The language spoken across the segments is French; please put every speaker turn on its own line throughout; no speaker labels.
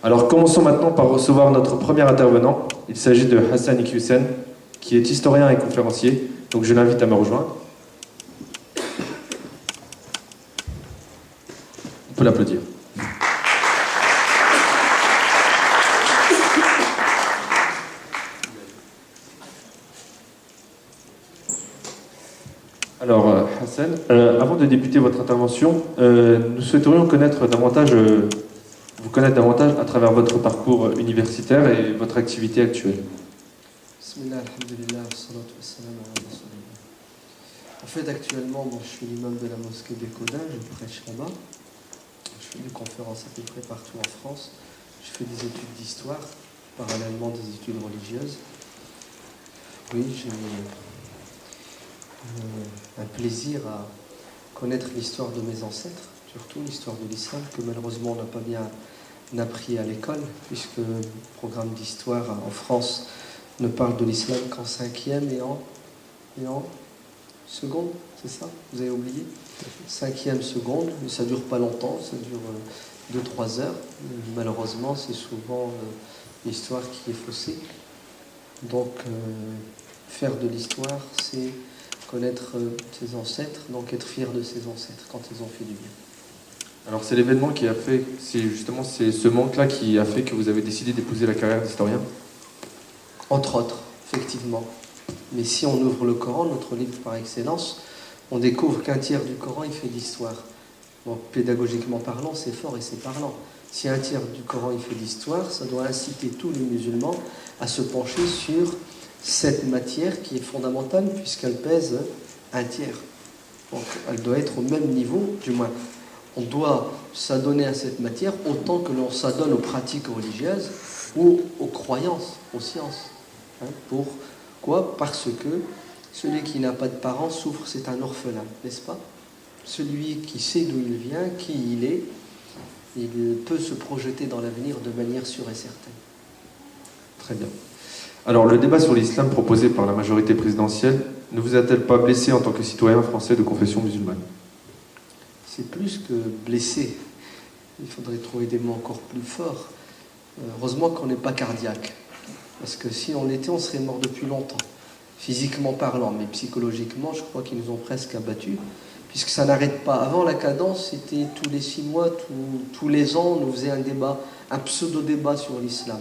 Alors commençons maintenant par recevoir notre premier intervenant. Il s'agit de Hassan Iqiyoussen, qui est historien et conférencier. Donc je l'invite à me rejoindre. On peut l'applaudir. Alors, Hassan, avant de débuter votre intervention, nous souhaiterions vous connaître davantage à travers votre parcours universitaire et votre activité actuelle.
Bismillah, alhamdulillah, wassalatu wassalamu ala rasulillah. En fait, actuellement, je suis l'imam de la mosquée d'Ekoda, je prêche là-bas. Je fais des conférences à peu près partout en France. Je fais des études d'histoire, parallèlement des études religieuses. Oui, j'ai un plaisir à connaître l'histoire de mes ancêtres, surtout l'histoire de l'islam, que malheureusement on n'a pas bien appris à l'école, puisque le programme d'histoire en France ne parle de l'islam qu'en 5e et en seconde, c'est ça? Vous avez oublié? 5e, seconde, mais ça ne dure pas longtemps, ça dure 2-3 heures. Malheureusement, c'est souvent l'histoire qui est faussée. Donc, faire de l'histoire, c'est connaître ses ancêtres, donc être fier de ses ancêtres quand ils ont fait du bien.
Alors c'est l'événement qui a fait, c'est ce manque-là qui a fait que vous avez décidé d'épouser la carrière d'historien?
Entre autres, effectivement. Mais si on ouvre le Coran, notre livre par excellence, on découvre qu'un tiers du Coran, il fait d'histoire. Donc pédagogiquement parlant, c'est fort et c'est parlant. Si un tiers du Coran, il fait d'histoire, ça doit inciter tous les musulmans à se pencher sur cette matière qui est fondamentale puisqu'elle pèse un tiers. Donc elle doit être au même niveau, du moins. On doit s'adonner à cette matière autant que l'on s'adonne aux pratiques religieuses ou aux croyances, aux sciences. Pourquoi? Parce que celui qui n'a pas de parents souffre, c'est un orphelin, n'est-ce pas? Celui qui sait d'où il vient, qui il est, il peut se projeter dans l'avenir de manière sûre et certaine.
Très bien. Alors, le débat sur l'islam proposé par la majorité présidentielle ne vous a-t-elle pas blessé en tant que citoyen français de confession musulmane?
C'est plus que blessé. Il faudrait trouver des mots encore plus forts. Heureusement qu'on n'est pas cardiaque. Parce que si on l'était, on serait mort depuis longtemps. Physiquement parlant, mais psychologiquement, je crois qu'ils nous ont presque abattus. Puisque ça n'arrête pas. Avant, la cadence, c'était tous les 6 mois, tous les ans, on nous faisait un débat, un pseudo-débat sur l'islam.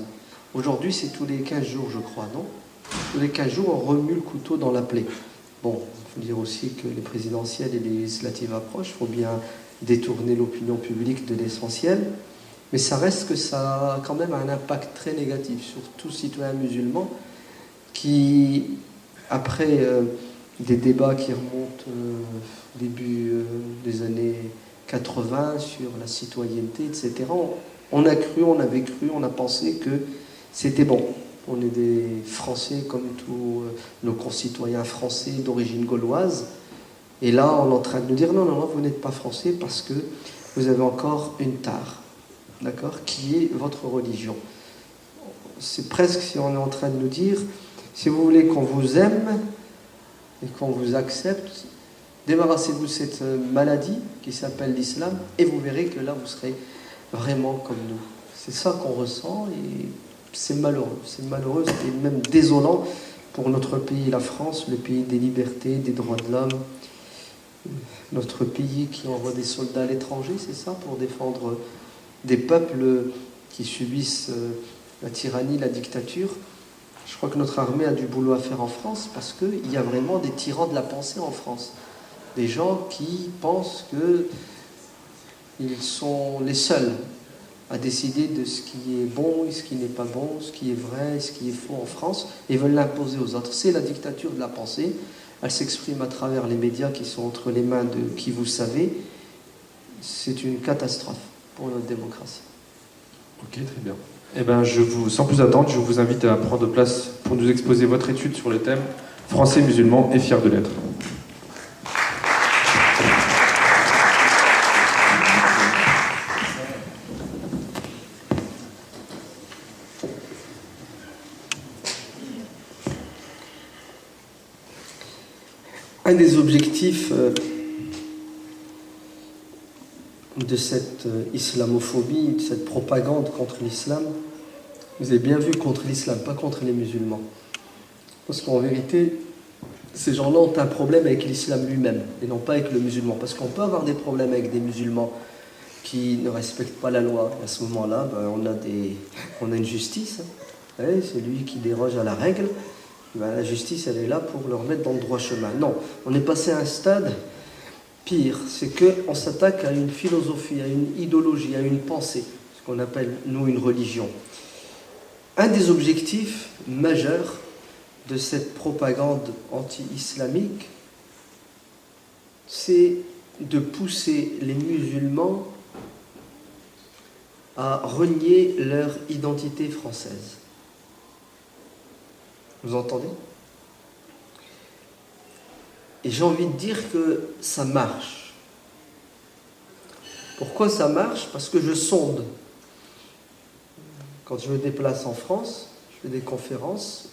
Aujourd'hui, c'est tous les 15 jours, je crois, non? Tous les 15 jours, on remue le couteau dans la plaie. Bon, il faut dire aussi que les présidentielles et les législatives approchent. Il faut bien détourner l'opinion publique de l'essentiel. Mais ça reste que ça a quand même un impact très négatif sur tout citoyen musulman qui, après des débats qui remontent au début des années 80 sur la citoyenneté, etc., on avait cru, on a pensé que c'était bon. On est des Français comme tous nos concitoyens français d'origine gauloise. Et là, on est en train de nous dire non, vous n'êtes pas français parce que vous avez encore une tare, d'accord, qui est votre religion. C'est presque si on est en train de nous dire, si vous voulez qu'on vous aime et qu'on vous accepte, débarrassez-vous de cette maladie qui s'appelle l'islam et vous verrez que là, vous serez vraiment comme nous. C'est ça qu'on ressent et c'est malheureux et même désolant pour notre pays, la France, le pays des libertés, des droits de l'homme, notre pays qui envoie des soldats à l'étranger, c'est ça, pour défendre des peuples qui subissent la tyrannie, la dictature. Je crois que notre armée a du boulot à faire en France parce qu'il y a vraiment des tyrans de la pensée en France. Des gens qui pensent qu'ils sont les seuls à décider de ce qui est bon et ce qui n'est pas bon, ce qui est vrai et ce qui est faux en France, et veulent l'imposer aux autres. C'est la dictature de la pensée. Elle s'exprime à travers les médias qui sont entre les mains de qui vous savez. C'est une catastrophe pour notre démocratie.
Ok, très bien. Eh bien, sans plus attendre, je vous invite à prendre place pour nous exposer votre étude sur le thème « Français musulmans et fiers de l'être ».
Un des objectifs de de cette islamophobie, de cette propagande contre l'islam. Vous avez bien vu, contre l'islam, pas contre les musulmans. Parce qu'en vérité, ces gens-là ont un problème avec l'islam lui-même, et non pas avec le musulman. Parce qu'on peut avoir des problèmes avec des musulmans qui ne respectent pas la loi. À ce moment-là, on a une justice. Hein. C'est lui qui déroge à la règle. La justice, elle est là pour le remettre dans le droit chemin. Non, on est passé à un stade pire. C'est qu'on s'attaque à une philosophie, à une idéologie, à une pensée, ce qu'on appelle, nous, une religion. Un des objectifs majeurs de cette propagande anti-islamique, c'est de pousser les musulmans à renier leur identité française. Vous entendez? Et j'ai envie de dire que ça marche. Pourquoi ça marche? Parce que je sonde. Quand je me déplace en France, je fais des conférences,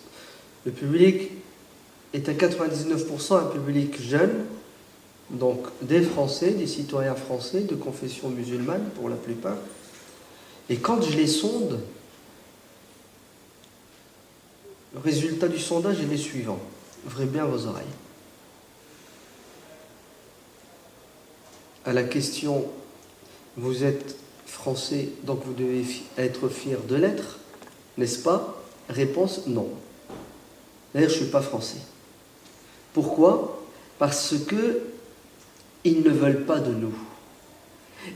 le public est à 99% un public jeune, donc des Français, des citoyens français de confession musulmane pour la plupart. Et quand je les sonde, le résultat du sondage est le suivant. Ouvrez bien vos oreilles. À la question « Vous êtes français, donc vous devez être fier de l'être, n'est-ce pas ?» Réponse « Non. D'ailleurs, je ne suis pas français. » Pourquoi? Parce que ils ne veulent pas de nous.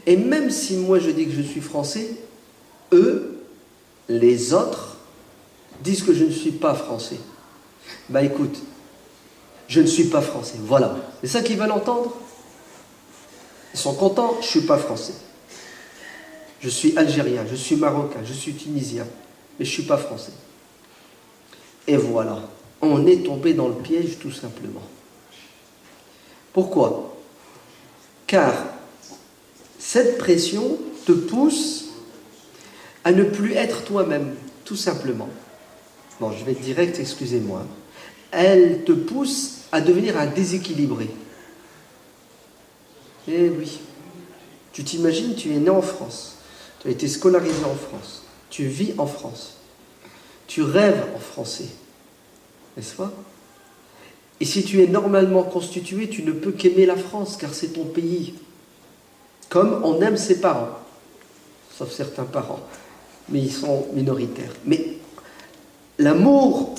Et même si moi je dis que je suis français, eux, les autres, disent que je ne suis pas français. Bah écoute, je ne suis pas français, voilà. C'est ça qu'ils veulent entendre? Ils sont contents, je ne suis pas français. Je suis algérien, je suis marocain, je suis tunisien, mais je ne suis pas français. Et voilà, on est tombé dans le piège tout simplement. Pourquoi? Car cette pression te pousse à ne plus être toi-même, tout simplement. Bon, je vais être direct, excusez-moi. Elle te pousse à devenir un déséquilibré. Eh oui. Tu t'imagines, tu es né en France. Tu as été scolarisé en France. Tu vis en France. Tu rêves en français. N'est-ce pas? Et si tu es normalement constitué, tu ne peux qu'aimer la France, car c'est ton pays. Comme on aime ses parents. Sauf certains parents. Mais ils sont minoritaires. Mais l'amour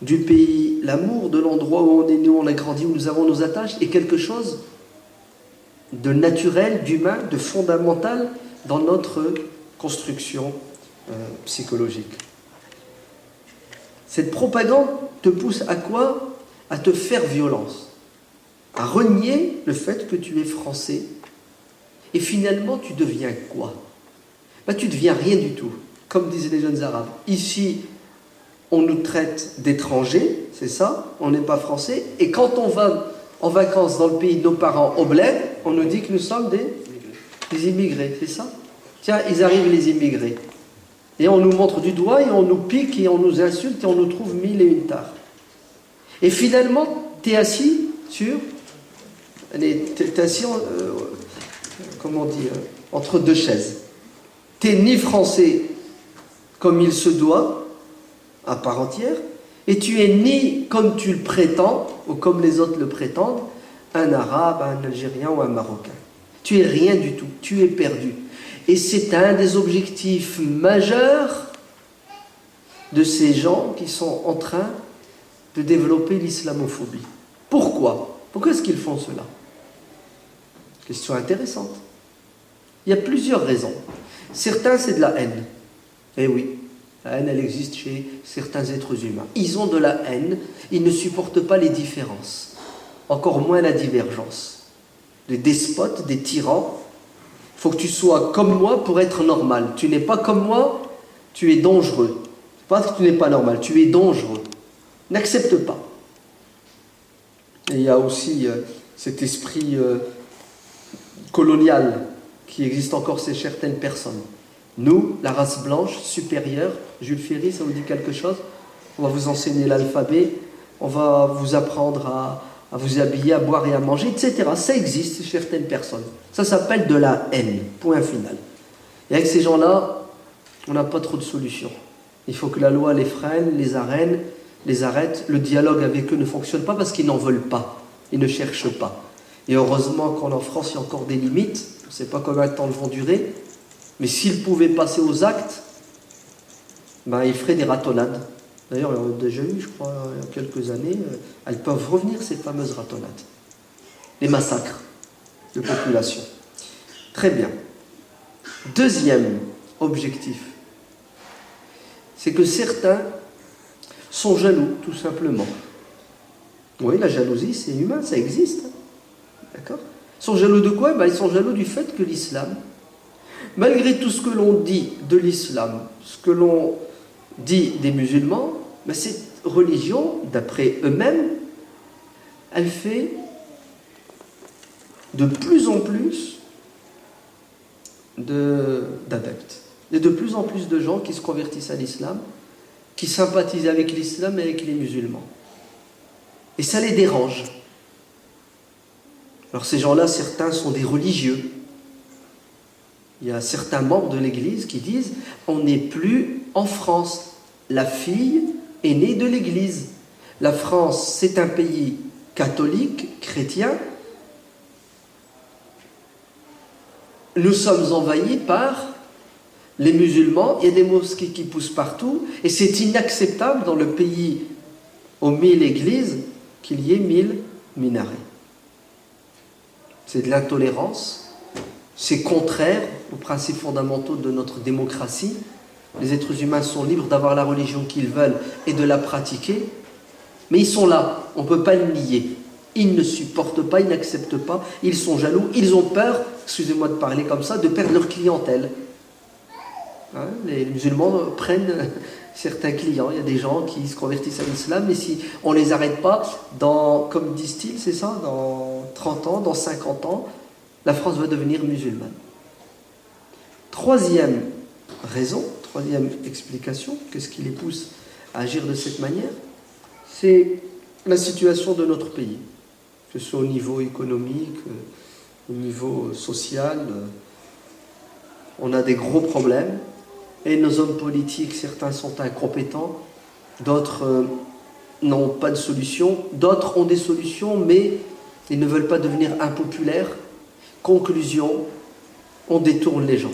du pays, l'amour de l'endroit où on est né, où on a grandi, où nous avons nos attaches, est quelque chose de naturel, d'humain, de fondamental dans notre construction psychologique. Cette propagande te pousse à quoi? À te faire violence, à renier le fait que tu es français. Et finalement, tu deviens quoi? Tu deviens rien du tout, comme disaient les jeunes arabes. Ici, on nous traite d'étrangers, c'est ça, on n'est pas français, et quand on va en vacances dans le pays de nos parents au bled, on nous dit que nous sommes des immigrés, c'est ça? Tiens, ils arrivent les immigrés. Et on nous montre du doigt, et on nous pique, et on nous insulte, et on nous trouve mille et une tares. Et finalement, tu es assis sur... T'es assis, entre deux chaises. Tu n'es ni français comme il se doit, à part entière, et tu es ni comme tu le prétends, ou comme les autres le prétendent, un arabe, un algérien ou un marocain. Tu es rien du tout, tu es perdu. Et c'est un des objectifs majeurs de ces gens qui sont en train de développer l'islamophobie. Pourquoi? Pourquoi est-ce qu'ils font cela? Question intéressante. Il y a plusieurs raisons. Certains, c'est de la haine. Eh oui, la haine, elle existe chez certains êtres humains. Ils ont de la haine, ils ne supportent pas les différences, encore moins la divergence. Des despotes, des tyrans, il faut que tu sois comme moi pour être normal. Tu n'es pas comme moi, tu es dangereux. C'est pas que tu n'es pas normal, tu es dangereux. N'accepte pas. Et il y a aussi cet esprit colonial qui existe encore chez certaines personnes. Nous, la race blanche supérieure, Jules Ferry, ça vous dit quelque chose? On va vous enseigner l'alphabet, on va vous apprendre à à vous habiller, à boire et à manger, etc. Ça existe chez certaines personnes. Ça s'appelle de la haine, point final. Et avec ces gens-là, on n'a pas trop de solutions. Il faut que la loi les freine, les arrête. Le dialogue avec eux ne fonctionne pas parce qu'ils n'en veulent pas. Ils ne cherchent pas. Et heureusement qu'en France, il y a encore des limites. On ne sait pas combien de temps elles vont durer. Mais s'ils pouvaient passer aux actes, ben, ils feraient des ratonnades. D'ailleurs, on a déjà eu, je crois, il y a quelques années, elles peuvent revenir, ces fameuses ratonnades. Les massacres de population. Très bien. Deuxième objectif, c'est que certains sont jaloux, tout simplement. Oui, la jalousie, c'est humain, ça existe. D'accord ? Ils sont jaloux de quoi ? Ben, ils sont jaloux du fait que l'islam, malgré tout ce que l'on dit de l'islam, ce que l'on dit des musulmans, ben, cette religion, d'après eux-mêmes, elle fait de plus en plus d'adeptes. Il y a de plus en plus de gens qui se convertissent à l'islam, qui sympathisent avec l'islam et avec les musulmans. Et ça les dérange. Alors ces gens-là, certains sont des religieux. Il y a certains membres de l'Église qui disent « On n'est plus en France. La fille est née de l'Église. La France, c'est un pays catholique, chrétien. Nous sommes envahis par les musulmans. Il y a des mosquées qui poussent partout. Et c'est inacceptable dans le pays aux 1000 églises qu'il y ait 1000 minarets. C'est de l'intolérance. C'est contraire aux principes fondamentaux de notre démocratie. Les êtres humains sont libres d'avoir la religion qu'ils veulent et de la pratiquer. Mais ils sont là, on ne peut pas le nier. Ils ne supportent pas, ils n'acceptent pas, ils sont jaloux, ils ont peur, excusez-moi de parler comme ça, de perdre leur clientèle. Hein, les musulmans prennent certains clients, il y a des gens qui se convertissent à l'islam, mais si on ne les arrête pas, comme disent-ils, c'est ça, dans 30 ans, dans 50 ans, la France va devenir musulmane. Troisième raison, troisième explication, qu'est-ce qui les pousse à agir de cette manière ? C'est la situation de notre pays, que ce soit au niveau économique, au niveau social. On a des gros problèmes et nos hommes politiques, certains sont incompétents, d'autres n'ont pas de solution, d'autres ont des solutions mais ils ne veulent pas devenir impopulaires. Conclusion, on détourne les gens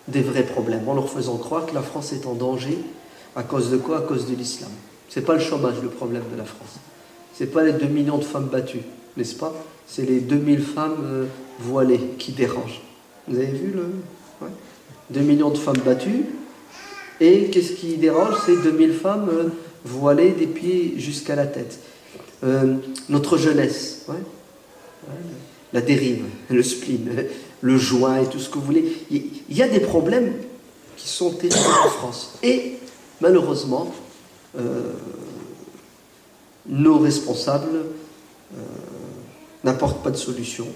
des vrais problèmes en leur faisant croire que la France est en danger. À cause de quoi ? À cause de l'islam. Ce n'est pas le chômage le problème de la France. Ce n'est pas les 2 millions de femmes battues, n'est-ce pas ? C'est les 2000 femmes voilées qui dérangent. Vous avez vu le... Ouais. 2 millions de femmes battues. Et qu'est-ce qui dérange ? C'est 2000 femmes voilées des pieds jusqu'à la tête. Notre jeunesse, ouais. La dérive, le spleen, le joint et tout ce que vous voulez. Il y a des problèmes qui sont terribles en France. Et malheureusement, nos responsables n'apportent pas de solution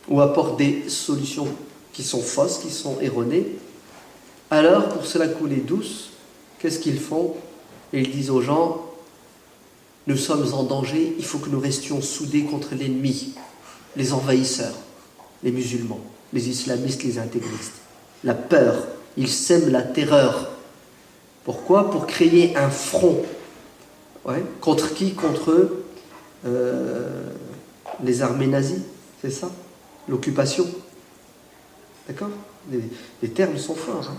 ou apportent des solutions qui sont fausses, qui sont erronées. Alors, pour se la couler douce, qu'est-ce qu'ils font ? Et ils disent aux gens, nous sommes en danger, il faut que nous restions soudés contre l'ennemi, les envahisseurs, les musulmans, les islamistes, les intégristes. La peur, ils sèment la terreur. Pourquoi ? Pour créer un front. Ouais. Contre qui ? Contre les armées nazies, c'est ça ? L'occupation. D'accord ? Les termes sont forts. Hein.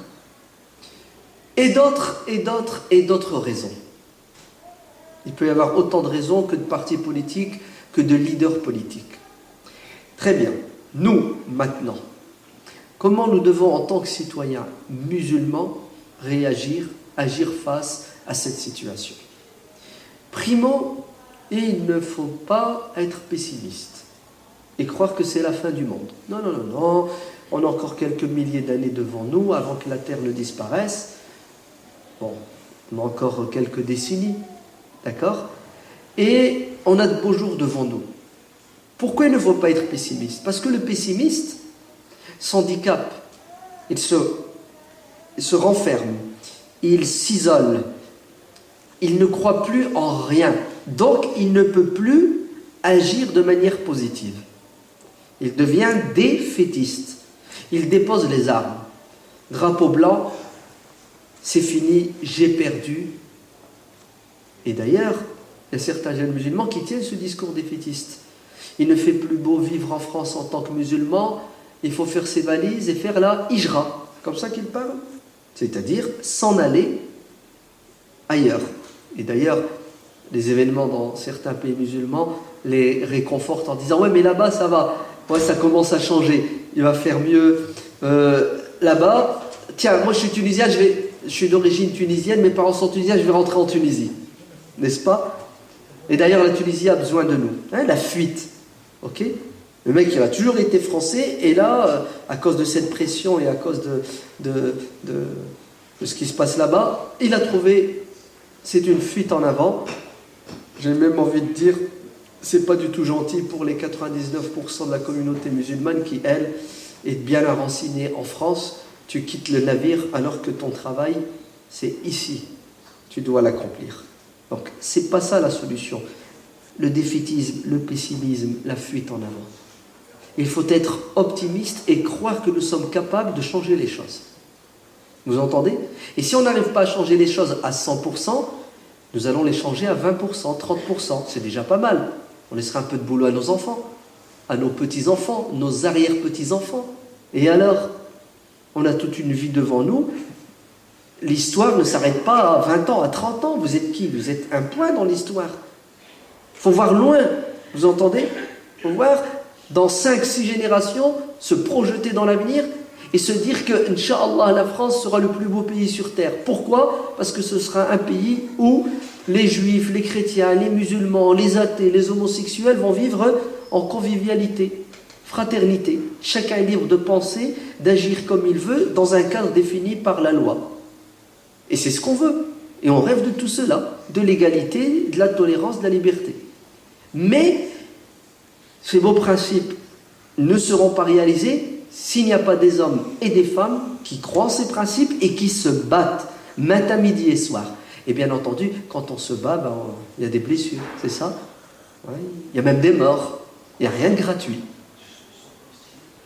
Et d'autres raisons. Il peut y avoir autant de raisons que de partis politiques, que de leaders politiques. Très bien. Nous, maintenant, comment nous devons, en tant que citoyens musulmans, réagir, agir face à cette situation ? Primo, il ne faut pas être pessimiste et croire que c'est la fin du monde. Non, non, non, non. On a encore quelques milliers d'années devant nous avant que la Terre ne disparaisse. Bon, on a encore quelques décennies, d'accord ? Et on a de beaux jours devant nous. Pourquoi il ne faut pas être pessimiste ? Parce que le pessimiste s'handicape, il se renferme, il s'isole, il ne croit plus en rien. Donc il ne peut plus agir de manière positive. Il devient défaitiste. Il dépose les armes. Drapeau blanc, c'est fini, j'ai perdu. Et d'ailleurs, il y a certains jeunes musulmans qui tiennent ce discours défaitiste. Il ne fait plus beau vivre en France en tant que musulman, il faut faire ses valises et faire la hijra. Comme ça qu'il parle. C'est-à-dire s'en aller ailleurs. Et d'ailleurs, les événements dans certains pays musulmans les réconfortent en disant « Ouais, mais là-bas, ça va. Ouais, ça commence à changer. Il va faire mieux. Là-bas, tiens, moi je suis tunisien, je suis d'origine tunisienne, mes parents sont tunisiens, je vais rentrer en Tunisie. » N'est-ce pas? Et d'ailleurs, la Tunisie a besoin de nous. Hein, la fuite. Ok? Le mec, il a toujours été français, et là, à cause de cette pression et à cause de ce qui se passe là-bas, il a trouvé, c'est une fuite en avant. J'ai même envie de dire, c'est pas du tout gentil pour les 99% de la communauté musulmane qui, elle, est bien enracinée en France. Tu quittes le navire alors que ton travail, c'est ici. Tu dois l'accomplir. Donc, c'est pas ça la solution. Le défaitisme, le pessimisme, la fuite en avant. Il faut être optimiste et croire que nous sommes capables de changer les choses. Vous entendez? Et si on n'arrive pas à changer les choses à 100%, nous allons les changer à 20%, 30%. C'est déjà pas mal. On laissera un peu de boulot à nos enfants, à nos petits-enfants, nos arrière-petits-enfants. Et alors, on a toute une vie devant nous. L'histoire ne s'arrête pas à 20 ans, à 30 ans. Vous êtes qui? Vous êtes un point dans l'histoire. Il faut voir loin. Vous entendez? Il faut voir dans 5-6 générations, se projeter dans l'avenir et se dire que, Inch'Allah, la France sera le plus beau pays sur terre. Pourquoi? Parce que ce sera un pays où les juifs, les chrétiens, les musulmans, les athées, les homosexuels vont vivre en convivialité, fraternité. Chacun est libre de penser, d'agir comme il veut, dans un cadre défini par la loi. Et c'est ce qu'on veut. Et on rêve de tout cela, de l'égalité, de la tolérance, de la liberté. Mais ces beaux principes ne seront pas réalisés s'il n'y a pas des hommes et des femmes qui croient en ces principes et qui se battent matin, midi et soir. Et bien entendu, quand on se bat, il y a des blessures, c'est ça? Oui. Il y a même des morts. Il n'y a rien de gratuit.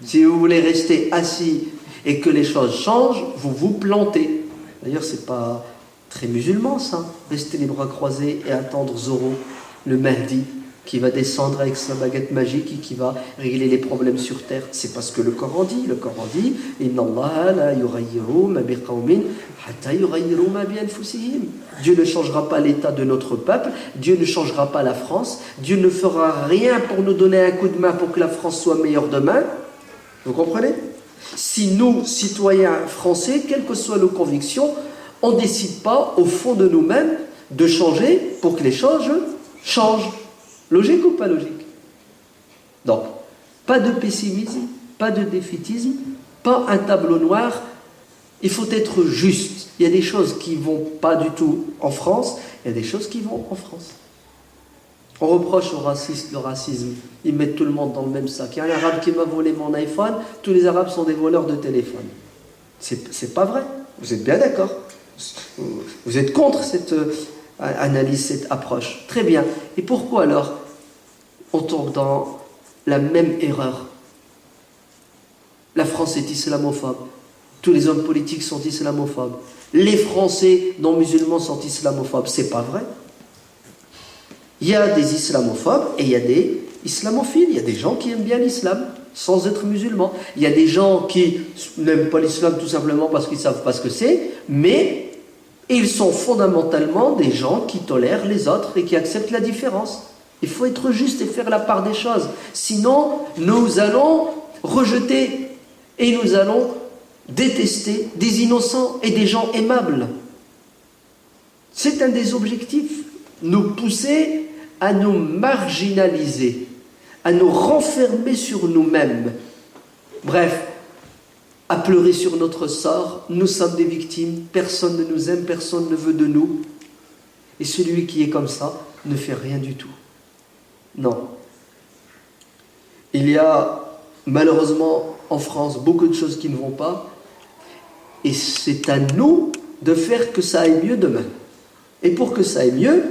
Si vous voulez rester assis et que les choses changent, vous vous plantez. D'ailleurs, c'est pas très musulman ça. Rester les bras croisés et attendre Zoro, le Mahdi, qui va descendre avec sa baguette magique et qui va régler les problèmes sur terre. C'est pas ce que le Coran dit. Le Coran dit Inna Allah la yughayyiru ma biqawmin hatta yughayyiru ma bi anfusihim. Dieu ne changera pas l'état de notre peuple, Dieu ne changera pas la France, Dieu ne fera rien pour nous donner un coup de main pour que la France soit meilleure demain. Vous comprenez? Si nous, citoyens français, quelles que soient nos convictions, on ne décide pas au fond de nous-mêmes de changer pour que les choses changent. Logique ou pas logique? Donc, pas de pessimisme, pas de défaitisme, pas un tableau noir. Il faut être juste. Il y a des choses qui ne vont pas du tout en France, il y a des choses qui vont en France. On reproche aux racistes le racisme. Ils mettent tout le monde dans le même sac. Il y a un arabe qui m'a volé mon iPhone, tous les arabes sont des voleurs de téléphone. C'est pas vrai. Vous êtes bien d'accord? Vous êtes contre cette analyse, cette approche. Très bien. Et pourquoi alors on tombe dans la même erreur? La France est islamophobe. Tous les hommes politiques sont islamophobes. Les Français non musulmans sont islamophobes. C'est pas vrai. Il y a des islamophobes et il y a des islamophiles. Il y a des gens qui aiment bien l'islam sans être musulmans. Il y a des gens qui n'aiment pas l'islam tout simplement parce qu'ils ne savent pas ce que c'est, mais ils sont fondamentalement des gens qui tolèrent les autres et qui acceptent la différence. Il faut être juste et faire la part des choses. Sinon, nous allons rejeter et nous allons détester des innocents et des gens aimables. C'est un des objectifs. Nous pousser à nous marginaliser, à nous renfermer sur nous-mêmes. Bref, à pleurer sur notre sort. Nous sommes des victimes, personne ne nous aime, personne ne veut de nous. Et celui qui est comme ça ne fait rien du tout. Non. Il y a malheureusement en France beaucoup de choses qui ne vont pas. Et c'est à nous de faire que ça aille mieux demain. Et pour que ça aille mieux,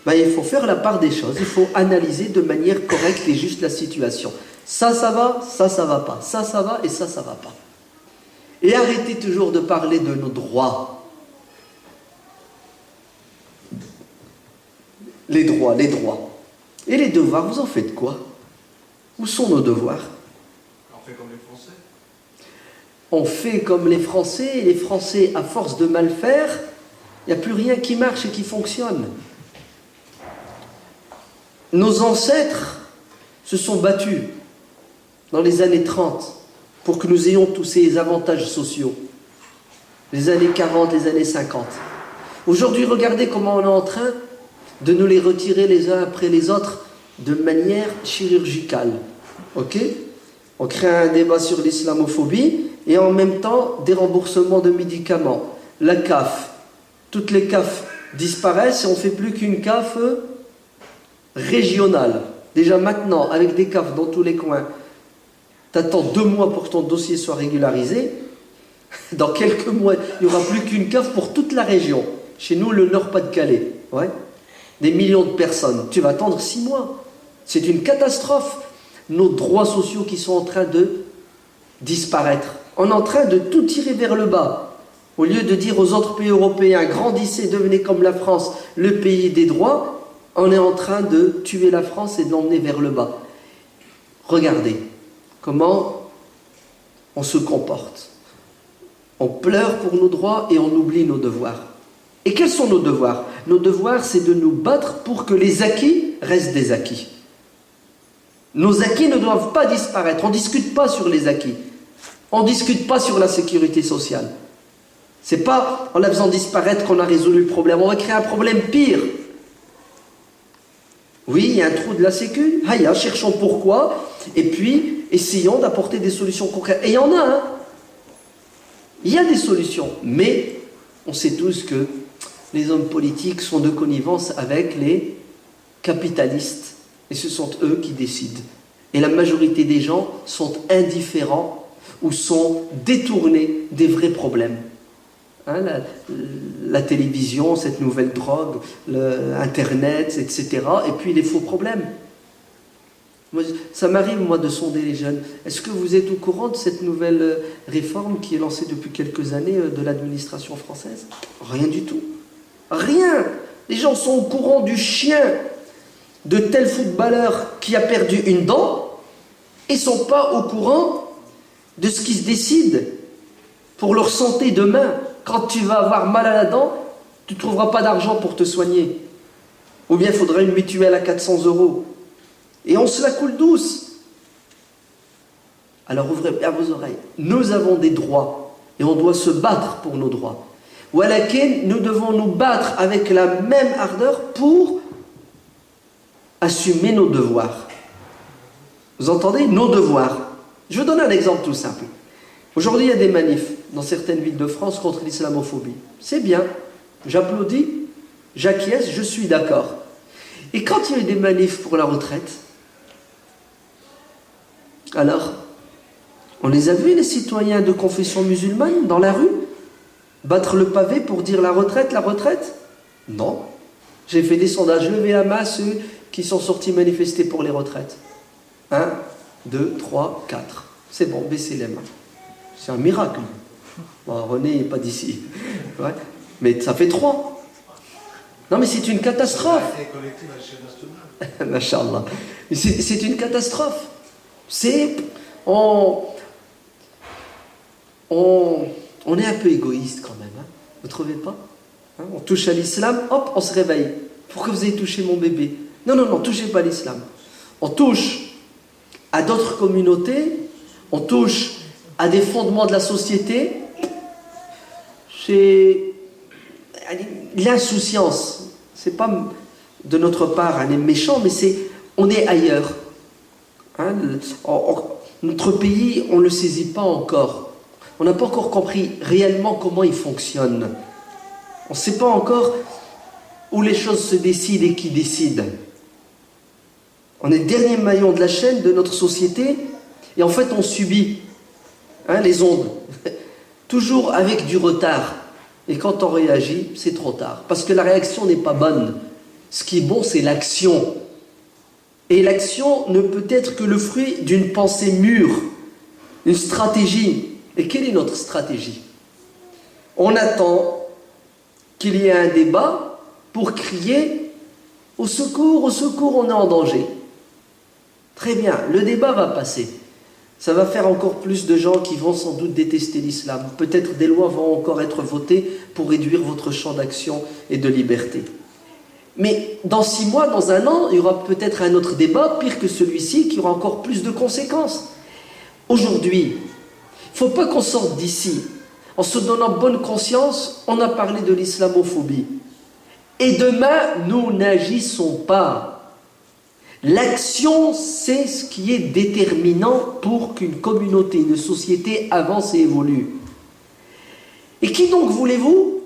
Ben, il faut faire la part des choses, il faut analyser de manière correcte et juste la situation. Ça va, ça va pas. Ça va et ça va pas. Et arrêtez toujours de parler de nos droits. Les droits. Et les devoirs, vous en faites quoi? Où sont nos devoirs?
On fait comme les Français.
On fait comme les Français, et les Français, à force de mal faire, il n'y a plus rien qui marche et qui fonctionne. Nos ancêtres se sont battus dans les années 30 pour que nous ayons tous ces avantages sociaux. Les années 40, les années 50. Aujourd'hui, regardez comment on est en train de nous les retirer les uns après les autres de manière chirurgicale. Ok? On crée un débat sur l'islamophobie et en même temps des remboursements de médicaments. La CAF, toutes les CAF disparaissent et on ne fait plus qu'une CAF régionale. Déjà maintenant, avec des CAF dans tous les coins, tu attends 2 mois pour que ton dossier soit régularisé. Dans quelques mois, il n'y aura plus qu'une CAF pour toute la région. Chez nous, le Nord-Pas-de-Calais. Ouais. Des millions de personnes. Tu vas attendre 6 mois. C'est une catastrophe. Nos droits sociaux qui sont en train de disparaître. On est en train de tout tirer vers le bas. Au lieu de dire aux autres pays européens, grandissez, devenez comme la France, le pays des droits, on est en train de tuer la France et de l'emmener vers le bas. Regardez comment on se comporte. On pleure pour nos droits et on oublie nos devoirs. Et quels sont nos devoirs? Nos devoirs, c'est de nous battre pour que les acquis restent des acquis. Nos acquis ne doivent pas disparaître. On ne discute pas sur les acquis. On ne discute pas sur la sécurité sociale. C'est pas en la faisant disparaître qu'on a résolu le problème. On va créer un problème pire. Oui, il y a un trou de la sécu. Haïa, cherchons pourquoi. Et puis, essayons d'apporter des solutions concrètes. Et il y en a, hein. Il y a des solutions. Mais on sait tous que les hommes politiques sont de connivence avec les capitalistes. Et ce sont eux qui décident. Et la majorité des gens sont indifférents ou sont détournés des vrais problèmes. Hein, la télévision, cette nouvelle drogue, Internet, etc. Et puis les faux problèmes. Moi, ça m'arrive, moi, de sonder les jeunes. Est-ce que vous êtes au courant de cette nouvelle réforme qui est lancée depuis quelques années de l'administration française? Rien du tout. Rien. Les gens sont au courant du chien de tel footballeur qui a perdu une dent et ne sont pas au courant de ce qui se décide pour leur santé demain. Quand tu vas avoir mal à la dent, tu ne trouveras pas d'argent pour te soigner. Ou bien il faudra une mutuelle à 400 €. Et on se la coule douce. Alors ouvrez bien vos oreilles. Nous avons des droits et on doit se battre pour nos droits. Walakin, nous devons nous battre avec la même ardeur pour assumer nos devoirs. Vous entendez? Nos devoirs. Je vous donne un exemple tout simple. Aujourd'hui, il y a des manifs dans certaines villes de France contre l'islamophobie. C'est bien. J'applaudis, j'acquiesce, je suis d'accord. Et quand il y a eu des manifs pour la retraite, alors, on les a vus, les citoyens de confession musulmane, dans la rue, battre le pavé pour dire la retraite, la retraite? Non. J'ai fait des sondages, levez la main ceux qui sont sortis manifester pour les retraites. 1, 2, 3, 4. C'est bon, baissez les mains. C'est un miracle. Bon, René n'est pas d'ici. Ouais. Mais ça fait 3. Non, mais c'est une catastrophe. Masha'Allah. C'est une catastrophe. On est un peu égoïste quand même. Hein. Vous ne trouvez pas? Hein, on touche à l'islam, hop, on se réveille. Pourquoi vous avez touché mon bébé? Non, non, non, touchez pas l'islam. On touche à d'autres communautés, on touche à des fondements de la société. C'est l'insouciance. C'est pas de notre part un méchant, mais on est ailleurs. Hein, notre pays, on ne le saisit pas encore. On n'a pas encore compris réellement comment il fonctionne. On ne sait pas encore où les choses se décident et qui décide. On est le dernier maillon de la chaîne de notre société et en fait on subit les ondes. Toujours avec du retard. Et quand on réagit, c'est trop tard. Parce que la réaction n'est pas bonne. Ce qui est bon, c'est l'action. Et l'action ne peut être que le fruit d'une pensée mûre, une stratégie. Et quelle est notre stratégie? On attend qu'il y ait un débat pour crier au secours, on est en danger. Très bien, le débat va passer. Ça va faire encore plus de gens qui vont sans doute détester l'islam. Peut-être des lois vont encore être votées pour réduire votre champ d'action et de liberté. Mais dans 6 mois, dans 1 an, il y aura peut-être un autre débat, pire que celui-ci, qui aura encore plus de conséquences. Aujourd'hui, il ne faut pas qu'on sorte d'ici en se donnant bonne conscience. On a parlé de l'islamophobie. Et demain, nous n'agissons pas. L'action, c'est ce qui est déterminant pour qu'une communauté, une société avance et évolue. Et qui donc voulez-vous?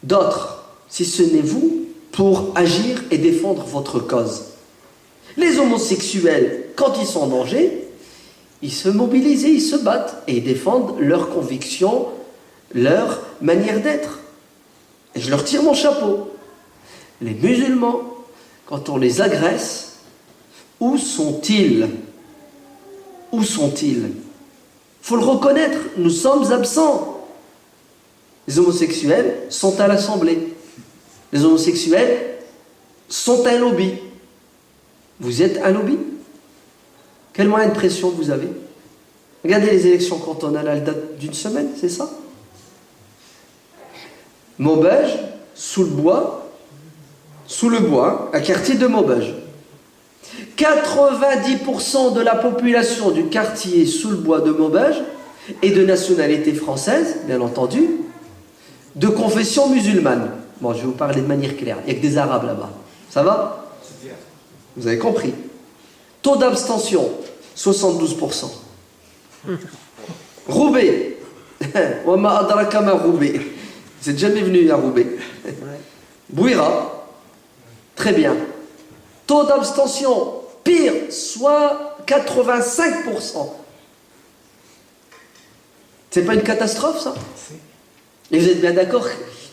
D'autres, si ce n'est vous, pour agir et défendre votre cause. Les homosexuels, quand ils sont en danger, ils se mobilisent, ils se battent et ils défendent leurs convictions, leur manière d'être. Et je leur tire mon chapeau. Les musulmans, quand on les agresse, où sont-ils? Où sont-ils? Il faut le reconnaître, nous sommes absents. Les homosexuels sont à l'Assemblée. Les homosexuels sont un lobby. Vous êtes un lobby? Quel moyen de pression vous avez? Regardez les élections cantonales, elles datent d'1 semaine, c'est ça? Maubeuge, sous le bois, un quartier de Maubeuge. 90% de la population du quartier sous le bois de Maubeuge est de nationalité française, bien entendu, de confession musulmane. Bon, je vais vous parler de manière claire. Il n'y a que des Arabes là-bas. Ça va? Vous avez compris. Taux d'abstention, 72%. Roubaix. Wama adraka ma Roubaix. Vous n'êtes jamais venu à Roubaix. Bouira. Très bien. Taux d'abstention, pire, soit 85%. C'est pas une catastrophe, ça? Et vous êtes bien d'accord?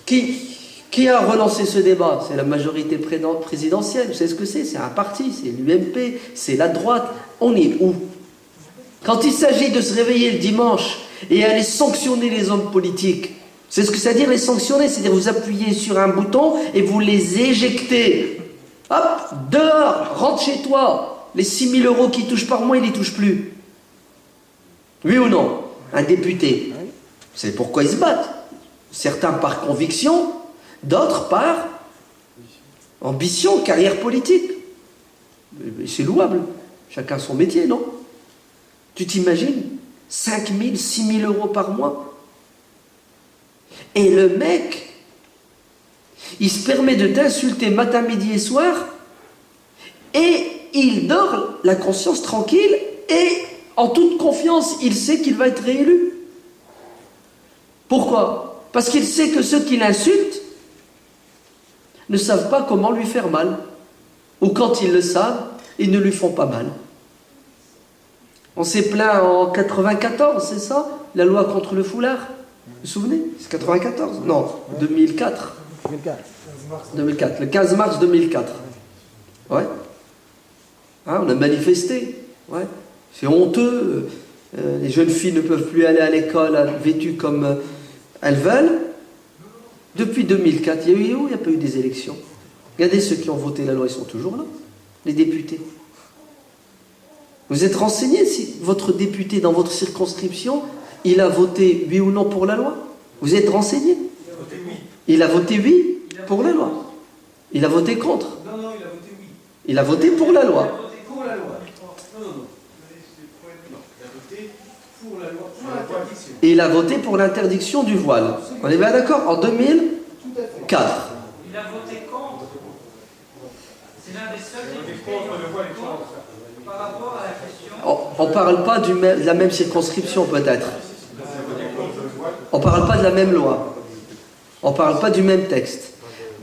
Qui a relancé ce débat? C'est la majorité présidentielle. Vous savez ce que c'est? C'est un parti, c'est l'UMP, c'est la droite. On est où? Quand il s'agit de se réveiller le dimanche et aller sanctionner les hommes politiques, c'est ce que ça veut dire les sanctionner, c'est-à-dire vous appuyez sur un bouton et vous les éjectez. Hop, dehors, rentre chez toi. Les 6 000 € qu'il touche par mois, il ne les touche plus. Oui ou non? Un député. C'est pourquoi ils se battent. Certains par conviction, d'autres par ambition, carrière politique. C'est louable. Chacun son métier, non? Tu t'imagines? 5 000, 6 000 € par mois. Et le mec, il se permet de t'insulter matin, midi et soir, et il dort la conscience tranquille, et en toute confiance, il sait qu'il va être réélu. Pourquoi? Parce qu'il sait que ceux qui l'insultent ne savent pas comment lui faire mal. Ou quand ils le savent, ils ne lui font pas mal. On s'est plaint en 94, c'est ça? La loi contre le foulard. Vous vous souvenez? C'est 94? Non, 2004. 2004, le 15 mars 2004. Ouais. Hein, on a manifesté. Ouais. C'est honteux. Les jeunes filles ne peuvent plus aller à l'école vêtues comme elles veulent. Depuis 2004, il n'y a pas eu des élections. Regardez ceux qui ont voté la loi, ils sont toujours là. Les députés. Vous êtes renseigné si votre député dans votre circonscription, il a voté oui ou non pour la loi? Vous êtes renseigné? Il a voté oui pour la loi. Il a voté contre?
Non, il a voté oui.
Il a voté pour la loi.
Il a voté pour la loi. Non. Il a voté pour la loi, pour l'interdiction.
Et il a voté pour l'interdiction du voile. On est bien d'accord? En 2004.
Il a voté contre. C'est l'un des seuls députés qui ont voté contre par rapport à la question.
On ne parle pas de la même circonscription peut-être. On ne parle pas de la même loi. On ne parle pas du même texte.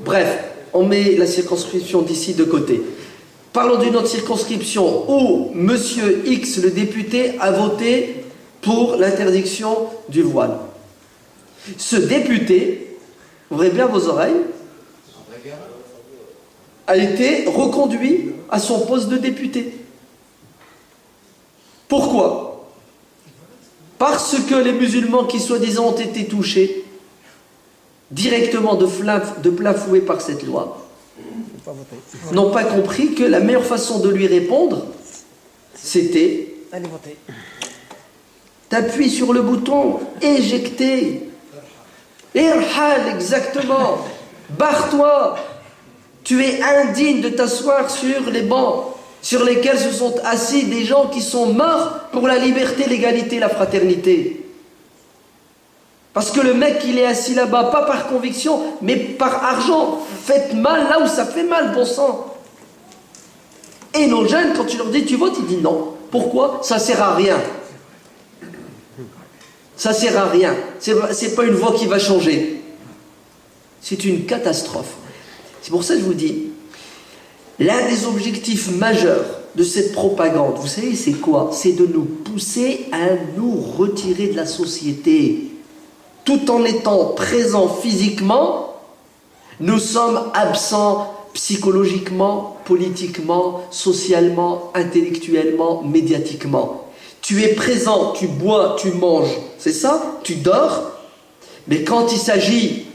Bref, on met la circonscription d'ici de côté. Parlons d'une autre circonscription où Monsieur X, le député, a voté pour l'interdiction du voile. Ce député, ouvrez bien vos oreilles, a été reconduit à son poste de député. Pourquoi? Parce que les musulmans qui soi-disant ont été touchés directement de plein fouet par cette loi n'ont pas compris que la meilleure façon de lui répondre, c'était t'appuies sur le bouton éjecter. Irhal, exactement. Barre-toi. Tu es indigne de t'asseoir sur les bancs sur lesquels se sont assis des gens qui sont morts pour la liberté, l'égalité, la fraternité. Parce que le mec, il est assis là-bas, pas par conviction, mais par argent. Faites mal là où ça fait mal, bon sang. Et nos jeunes, quand tu leur dis tu votes, ils disent non. Pourquoi? Ça sert à rien. Ça sert à rien. C'est pas une voix qui va changer. C'est une catastrophe. C'est pour ça que je vous dis, l'un des objectifs majeurs de cette propagande, vous savez, c'est quoi? C'est de nous pousser à nous retirer de la société. Tout en étant présents physiquement, nous sommes absents psychologiquement, politiquement, socialement, intellectuellement, médiatiquement. Tu es présent, tu bois, tu manges, c'est ça? Tu dors. Mais quand il s'agit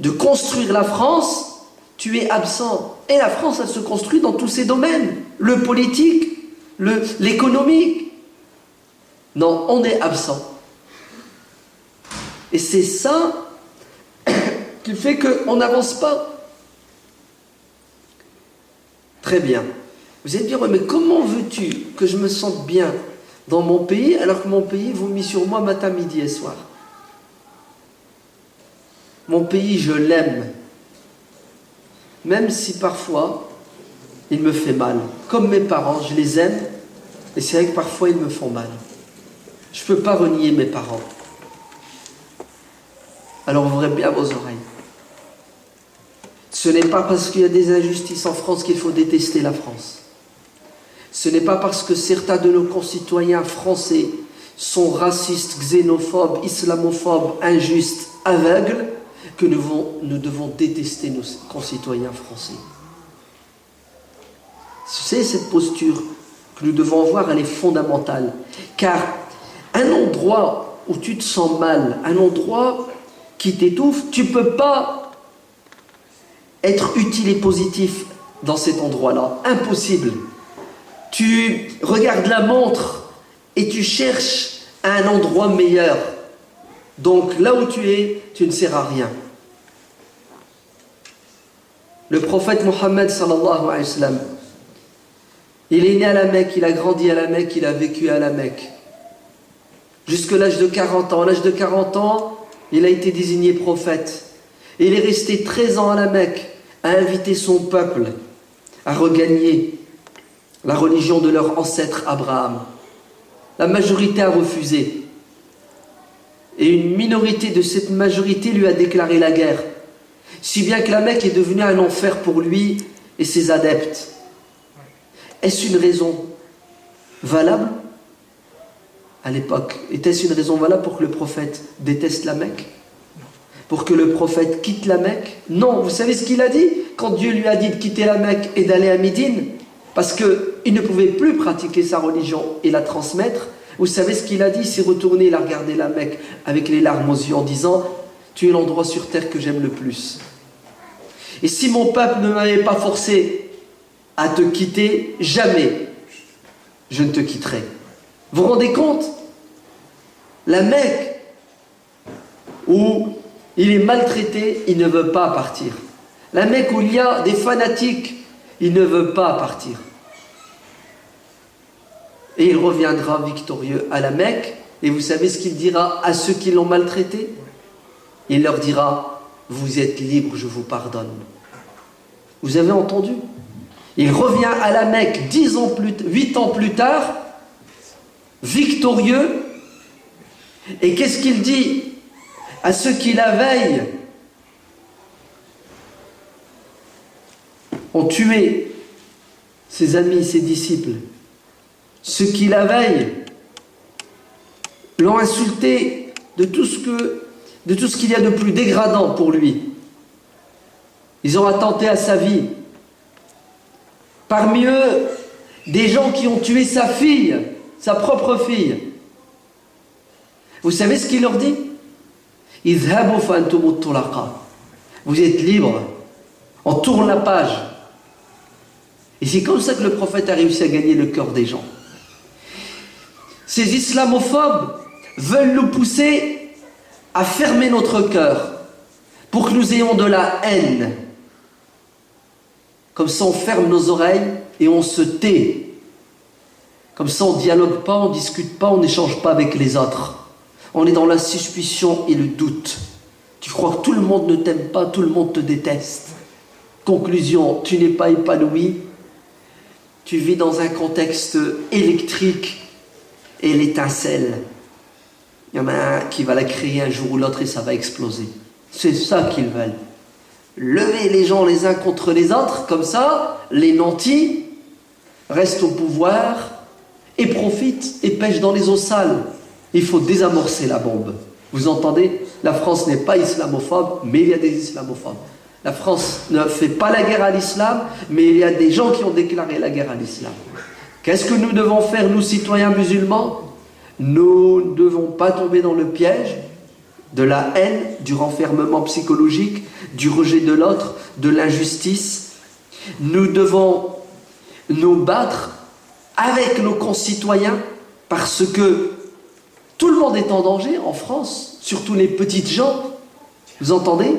de construire la France, tu es absent. Et la France, elle se construit dans tous ses domaines. Le politique, l'économique. Non, on est absent. Et c'est ça qui fait qu'on n'avance pas. Très bien. Vous allez me dire, mais comment veux-tu que je me sente bien dans mon pays alors que mon pays vomit sur moi matin, midi et soir? Mon pays, je l'aime. Même si parfois, il me fait mal. Comme mes parents, je les aime. Et c'est vrai que parfois, ils me font mal. Je ne peux pas renier mes parents. Alors ouvrez bien vos oreilles. Ce n'est pas parce qu'il y a des injustices en France qu'il faut détester la France. Ce n'est pas parce que certains de nos concitoyens français sont racistes, xénophobes, islamophobes, injustes, aveugles, que nous devons détester nos concitoyens français. C'est cette posture que nous devons avoir, elle est fondamentale. Car un endroit où tu te sens mal, un endroit qui t'étouffe, tu ne peux pas être utile et positif dans cet endroit-là. Impossible. Tu regardes la montre et tu cherches un endroit meilleur. Donc là où tu es, tu ne sers à rien. Le prophète Mohammed sallallahu alayhi wa sallam, il est né à la Mecque, il a grandi à la Mecque, il a vécu à la Mecque. Jusqu'à l'âge de 40 ans. À l'âge de 40 ans, il a été désigné prophète. Et il est resté 13 ans à la Mecque, à inviter son peuple à regagner la religion de leur ancêtre Abraham. La majorité a refusé. Et une minorité de cette majorité lui a déclaré la guerre. Si bien que la Mecque est devenue un enfer pour lui et ses adeptes. Est-ce une raison valable à l'époque? Était-ce une raison valable pour que le prophète déteste la Mecque? Pour que le prophète quitte la Mecque? Non, vous savez ce qu'il a dit quand Dieu lui a dit de quitter la Mecque et d'aller à Médine? Parce qu'il ne pouvait plus pratiquer sa religion et la transmettre. Vous savez ce qu'il a dit? Il s'est retourné, il a regardé la Mecque avec les larmes aux yeux en disant: tu es l'endroit sur terre que j'aime le plus. Et si mon peuple ne m'avait pas forcé à te quitter, jamais je ne te quitterai. Vous vous rendez compte? La Mecque, où il est maltraité, il ne veut pas partir. La Mecque où il y a des fanatiques, il ne veut pas partir. Et il reviendra victorieux à la Mecque. Et vous savez ce qu'il dira à ceux qui l'ont maltraité? Il leur dira: vous êtes libres, je vous pardonne. Vous avez entendu? Il revient à la Mecque 8 ans plus tard, victorieux. Et qu'est-ce qu'il dit à ceux qui la veille ont tué ses amis, ses disciples? Ceux qui la veille l'ont insulté de tout ce qu'il y a de plus dégradant pour lui. Ils ont attenté à sa vie. Parmi eux, des gens qui ont tué sa fille, sa propre fille. Vous savez ce qu'il leur dit? Idhabu fa antumut tulaqa. Vous êtes libres. On tourne la page. Et c'est comme ça que le prophète a réussi à gagner le cœur des gens. Ces islamophobes veulent nous pousser à fermer notre cœur pour que nous ayons de la haine. Comme ça, on ferme nos oreilles et on se tait. Comme ça, on ne dialogue pas, on ne discute pas, on n'échange pas avec les autres. On est dans la suspicion et le doute. Tu crois que tout le monde ne t'aime pas, tout le monde te déteste. Conclusion, tu n'es pas épanoui. Tu vis dans un contexte électrique et l'étincelle. Il y en a un qui va la créer un jour ou l'autre et ça va exploser. C'est ça qu'ils veulent. Lever les gens les uns contre les autres, comme ça, les nantis restent au pouvoir et profitent et pêchent dans les eaux sales. Il faut désamorcer la bombe. Vous entendez? La France n'est pas islamophobe, mais il y a des islamophobes. La France ne fait pas la guerre à l'islam, mais il y a des gens qui ont déclaré la guerre à l'islam. Qu'est-ce que nous devons faire, nous citoyens musulmans? Nous ne devons pas tomber dans le piège de la haine, du renfermement psychologique, du rejet de l'autre, de l'injustice. Nous devons nous battre avec nos concitoyens parce que tout le monde est en danger en France, surtout les petites gens. Vous entendez?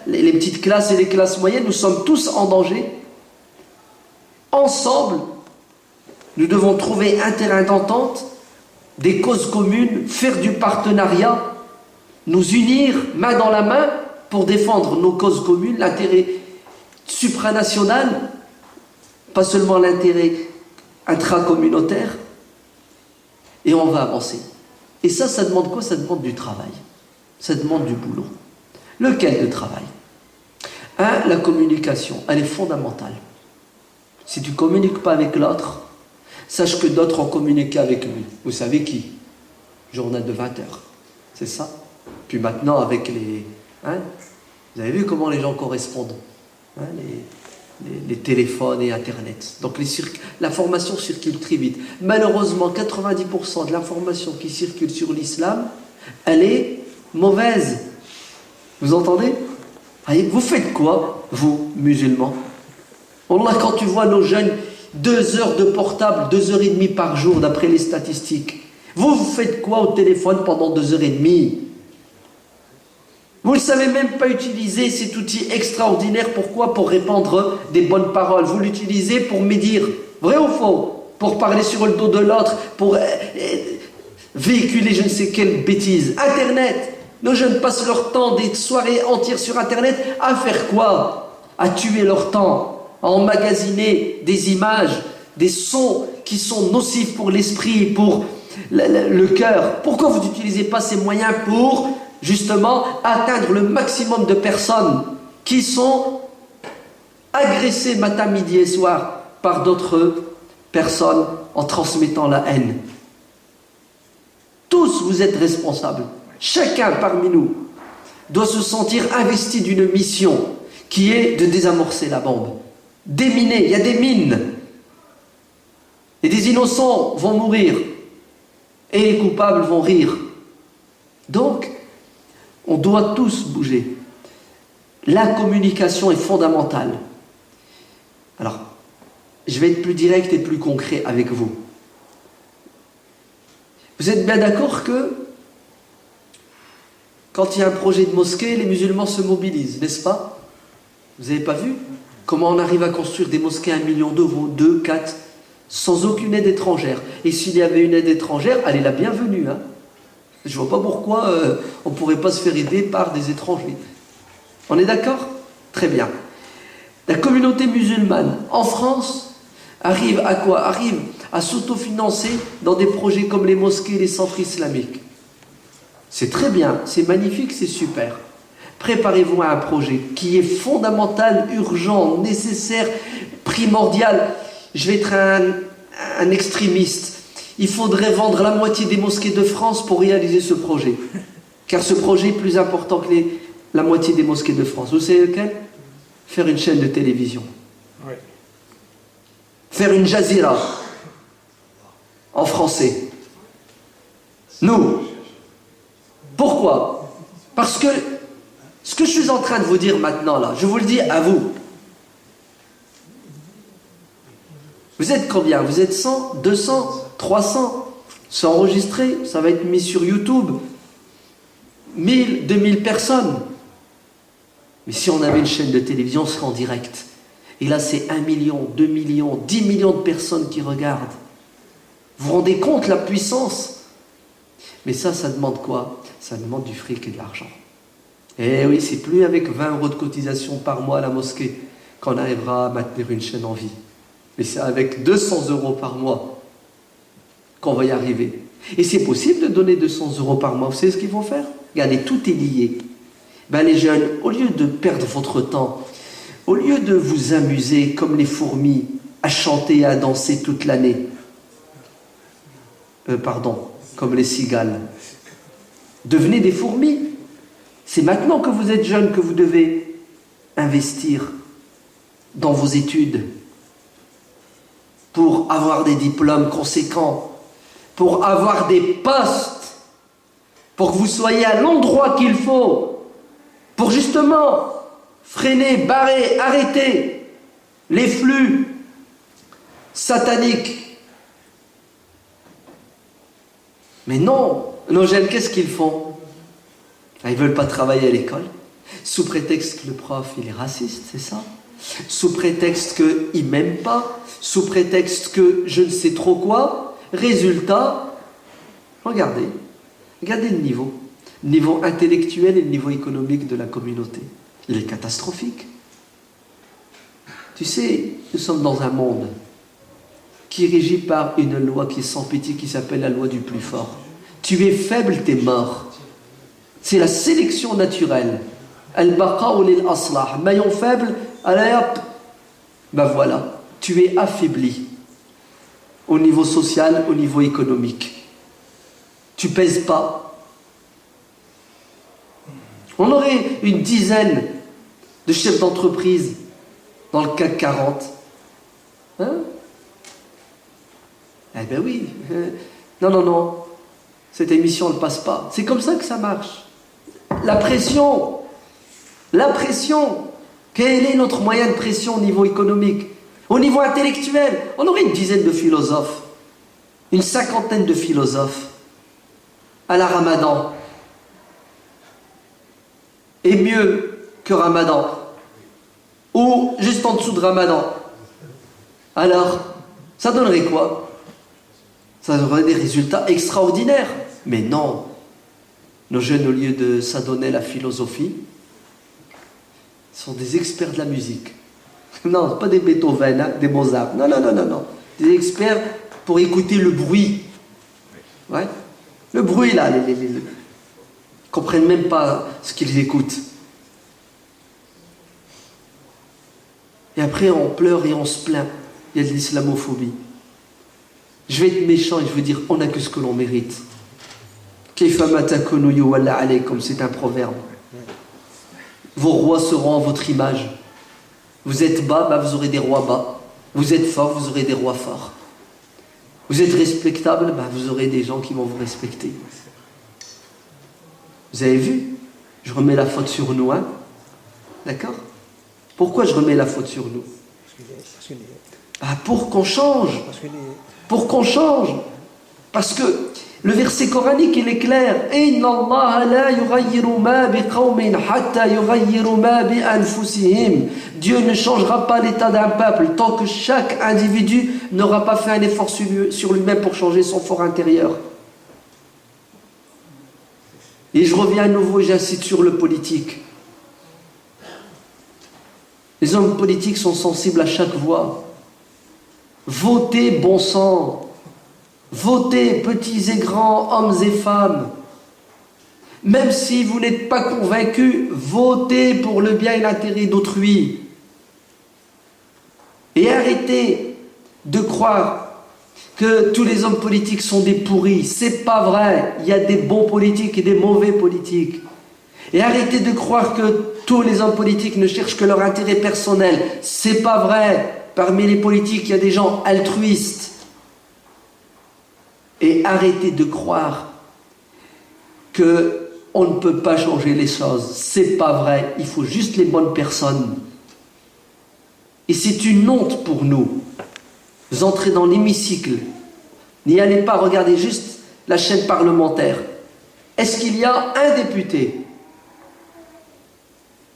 Les petites classes et les classes moyennes, nous sommes tous en danger. Ensemble, nous devons trouver un terrain d'entente, des causes communes, faire du partenariat, nous unir main dans la main pour défendre nos causes communes, l'intérêt supranational, pas seulement l'intérêt intracommunautaire, et on va avancer. Et ça demande quoi? Ça demande du travail. Ça demande du boulot. Lequel de travail? La communication, elle est fondamentale. Si tu ne communiques pas avec l'autre, sache que d'autres ont communiqué avec lui. Vous savez qui? Journal de 20 heures. C'est ça? Puis maintenant, avec les... vous avez vu comment les gens correspondent? Les téléphones et Internet. Donc l'information circule très vite. Malheureusement, 90% de l'information qui circule sur l'islam, elle est mauvaise. Vous entendez? Vous faites quoi, vous, musulmans? Wallah, quand tu vois nos jeunes, 2 heures de portable, 2h30 par jour, d'après les statistiques. Vous faites quoi au téléphone pendant 2h30? Vous ne savez même pas utiliser cet outil extraordinaire. Pourquoi? Pour répandre des bonnes paroles. Vous l'utilisez pour médire. Vrai ou faux? Pour parler sur le dos de l'autre, pour véhiculer je ne sais quelle bêtise. Internet. Nos jeunes passent leur temps, des soirées entières sur Internet, à faire quoi? À tuer leur temps, à emmagasiner des images, des sons qui sont nocifs pour l'esprit, pour le cœur. Pourquoi vous n'utilisez pas ces moyens pour justement atteindre le maximum de personnes qui sont agressées matin, midi et soir par d'autres personnes en transmettant la haine? Tous vous êtes responsables. Chacun parmi nous doit se sentir investi d'une mission qui est de désamorcer la bombe. Déminer, il y a des mines. Et des innocents vont mourir. Et les coupables vont rire. Donc, on doit tous bouger. La communication est fondamentale. Alors, je vais être plus direct et plus concret avec vous. Vous êtes bien d'accord que quand il y a un projet de mosquée, les musulmans se mobilisent, n'est-ce pas? Vous n'avez pas vu comment on arrive à construire des mosquées à 1 million d'euros, 2, 4, sans aucune aide étrangère? Et s'il y avait une aide étrangère, elle est la bienvenue. Je ne vois pas pourquoi on ne pourrait pas se faire aider par des étrangers. On est d'accord? Très bien. La communauté musulmane en France arrive à quoi? Arrive à s'autofinancer dans des projets comme les mosquées et les centres islamiques. C'est très bien, c'est magnifique, c'est super. Préparez-vous à un projet qui est fondamental, urgent, nécessaire, primordial. Je vais être un extrémiste. Il faudrait vendre la moitié des mosquées de France pour réaliser ce projet. Car ce projet est plus important que la moitié des mosquées de France. Vous savez lequel? faire une chaîne de télévision.
Oui.
Faire une Jazeera en français. Nous. Pourquoi? Parce que ce que je suis en train de vous dire maintenant là, je vous le dis à vous. Vous êtes combien? Vous êtes 100, 200, 300? C'est enregistré, ça va être mis sur YouTube. 1000, 2000 personnes. Mais si on avait une chaîne de télévision, on serait en direct. Et là, c'est 1 million, 2 millions, 10 millions de personnes qui regardent. Vous vous rendez compte la puissance? Mais ça demande quoi? Ça demande du fric et de l'argent. Eh oui, c'est plus avec 20 € de cotisation par mois à la mosquée qu'on arrivera à maintenir une chaîne en vie. Mais c'est avec 200 € par mois qu'on va y arriver. Et c'est possible de donner 200 € par mois. Vous savez ce qu'ils vont faire? Regardez, tout est lié. Ben, les jeunes, au lieu de perdre votre temps, au lieu de vous amuser comme les fourmis à chanter et à danser toute l'année, comme les cigales, devenez des fourmis. C'est maintenant que vous êtes jeunes que vous devez investir dans vos études pour avoir des diplômes conséquents, pour avoir des postes, pour que vous soyez à l'endroit qu'il faut, pour justement freiner, barrer, arrêter les flux sataniques. Mais non, nos jeunes, qu'est-ce qu'ils font? Ils ne veulent pas travailler à l'école, sous prétexte que le prof il est raciste, c'est ça? Sous prétexte qu'il ne m'aime pas, sous prétexte que je ne sais trop quoi. Résultat, regardez le niveau intellectuel et le niveau économique de la communauté. Il est catastrophique. Tu sais, nous sommes dans un monde qui est régi par une loi qui est sans pitié, qui s'appelle la loi du plus fort. Tu es faible, t'es mort. C'est la sélection naturelle. Al-baqa ou l'aslah. Maillon faible, allez hop. Ben voilà, tu es affaibli. Au niveau social, au niveau économique. Tu pèses pas. On aurait une dizaine de chefs d'entreprise dans le CAC 40. Hein? Eh ben oui. Non. Cette émission ne passe pas. C'est comme ça que ça marche. La pression. Quel est notre moyen de pression au niveau économique? Au niveau intellectuel, on aurait une dizaine de philosophes, une cinquantaine de philosophes à la Ramadan. Et mieux que Ramadan, ou juste en dessous de Ramadan. Alors, ça donnerait quoi? Ça donnerait des résultats extraordinaires. Mais non, nos jeunes, au lieu de s'adonner à la philosophie, sont des experts de la musique. Non, pas des Beethoven, hein, des Mozart. Non. Des experts pour écouter le bruit. Ouais. Le bruit, là, ils comprennent même pas ce qu'ils écoutent. Et après, on pleure et on se plaint. Il y a de l'islamophobie. Je vais être méchant et je veux dire, on n'a que ce que l'on mérite. Comme c'est un proverbe. Vos rois seront à votre image. Vous êtes bas, vous aurez des rois bas. Vous êtes fort, vous aurez des rois forts. Vous êtes respectable, vous aurez des gens qui vont vous respecter. Vous avez vu? Je remets la faute sur nous, hein? D'accord? Pourquoi je remets la faute sur nous? Pour qu'on change. Pour qu'on change. Parce que le verset coranique, il est clair. Inna Allah la yughayyiru ma biqawmin hatta yughayyiru ma bi anfusihim. Dieu ne changera pas l'état d'un peuple tant que chaque individu n'aura pas fait un effort sur lui-même pour changer son fort intérieur. Et je reviens à nouveau et j'incite sur le politique. Les hommes politiques sont sensibles à chaque voix. Votez bon sang. Votez, petits et grands, hommes et femmes. Même si vous n'êtes pas convaincus, votez pour le bien et l'intérêt d'autrui. Et arrêtez de croire que tous les hommes politiques sont des pourris. C'est pas vrai. Il y a des bons politiques et des mauvais politiques. Et arrêtez de croire que tous les hommes politiques ne cherchent que leur intérêt personnel. C'est pas vrai. Parmi les politiques, il y a des gens altruistes. Et arrêtez de croire qu'on ne peut pas changer les choses. C'est pas vrai. Il faut juste les bonnes personnes. Et c'est une honte pour nous. Vous entrez dans l'hémicycle. N'y allez pas, regardez juste la chaîne parlementaire. Est-ce qu'il y a un député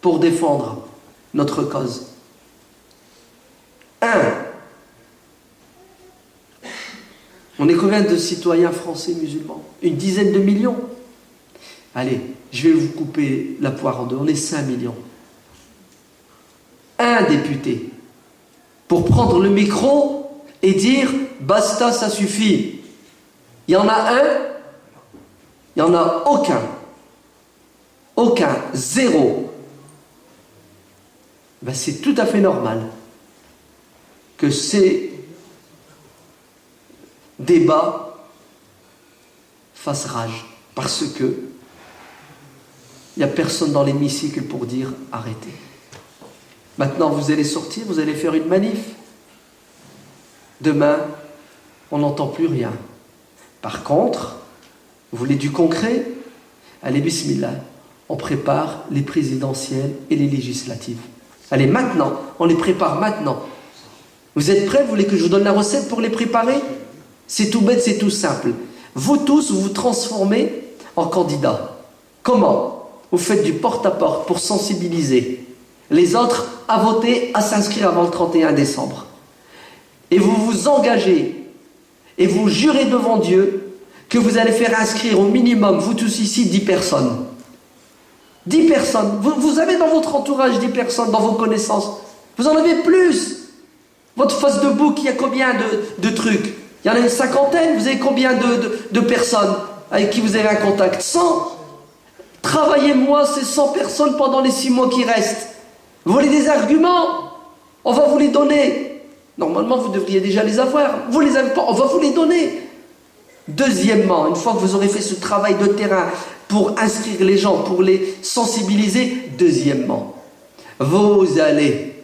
pour défendre notre cause? Un. On est combien de citoyens français musulmans? Une dizaine de millions. Allez, je vais vous couper la poire en deux. On est 5 millions. Un député pour prendre le micro et dire « basta, ça suffit ». Il y en a un, il n'y en a aucun. Aucun, zéro. Ben, c'est tout à fait normal que ces débats fassent rage. Parce que il n'y a personne dans l'hémicycle pour dire « arrêtez ». Maintenant, vous allez sortir, vous allez faire une manif. Demain, on n'entend plus rien. Par contre, vous voulez du concret? Allez, bismillah. On prépare les présidentielles et les législatives. Allez, maintenant. On les prépare maintenant. Vous êtes prêts? Vous voulez que je vous donne la recette pour les préparer? C'est tout bête, c'est tout simple. Vous tous, vous vous transformez en candidats. Comment? Vous faites du porte-à-porte pour sensibiliser les autres à voter, à s'inscrire avant le 31 décembre. Et vous vous engagez et vous jurez devant Dieu que vous allez faire inscrire au minimum, vous tous ici, 10 personnes. 10 personnes. Vous avez dans votre entourage 10 personnes, dans vos connaissances. Vous en avez plus. Votre face de bouc, il y a combien de trucs? Il y en a une cinquantaine. Vous avez combien de personnes avec qui vous avez un contact? 100. Travaillez-moi ces 100 personnes pendant les 6 mois qui restent. Vous voulez des arguments? On va vous les donner. Normalement, vous devriez déjà les avoir. Vous les avez pas, on va vous les donner. Deuxièmement, une fois que vous aurez fait ce travail de terrain pour inscrire les gens, pour les sensibiliser, deuxièmement, vous allez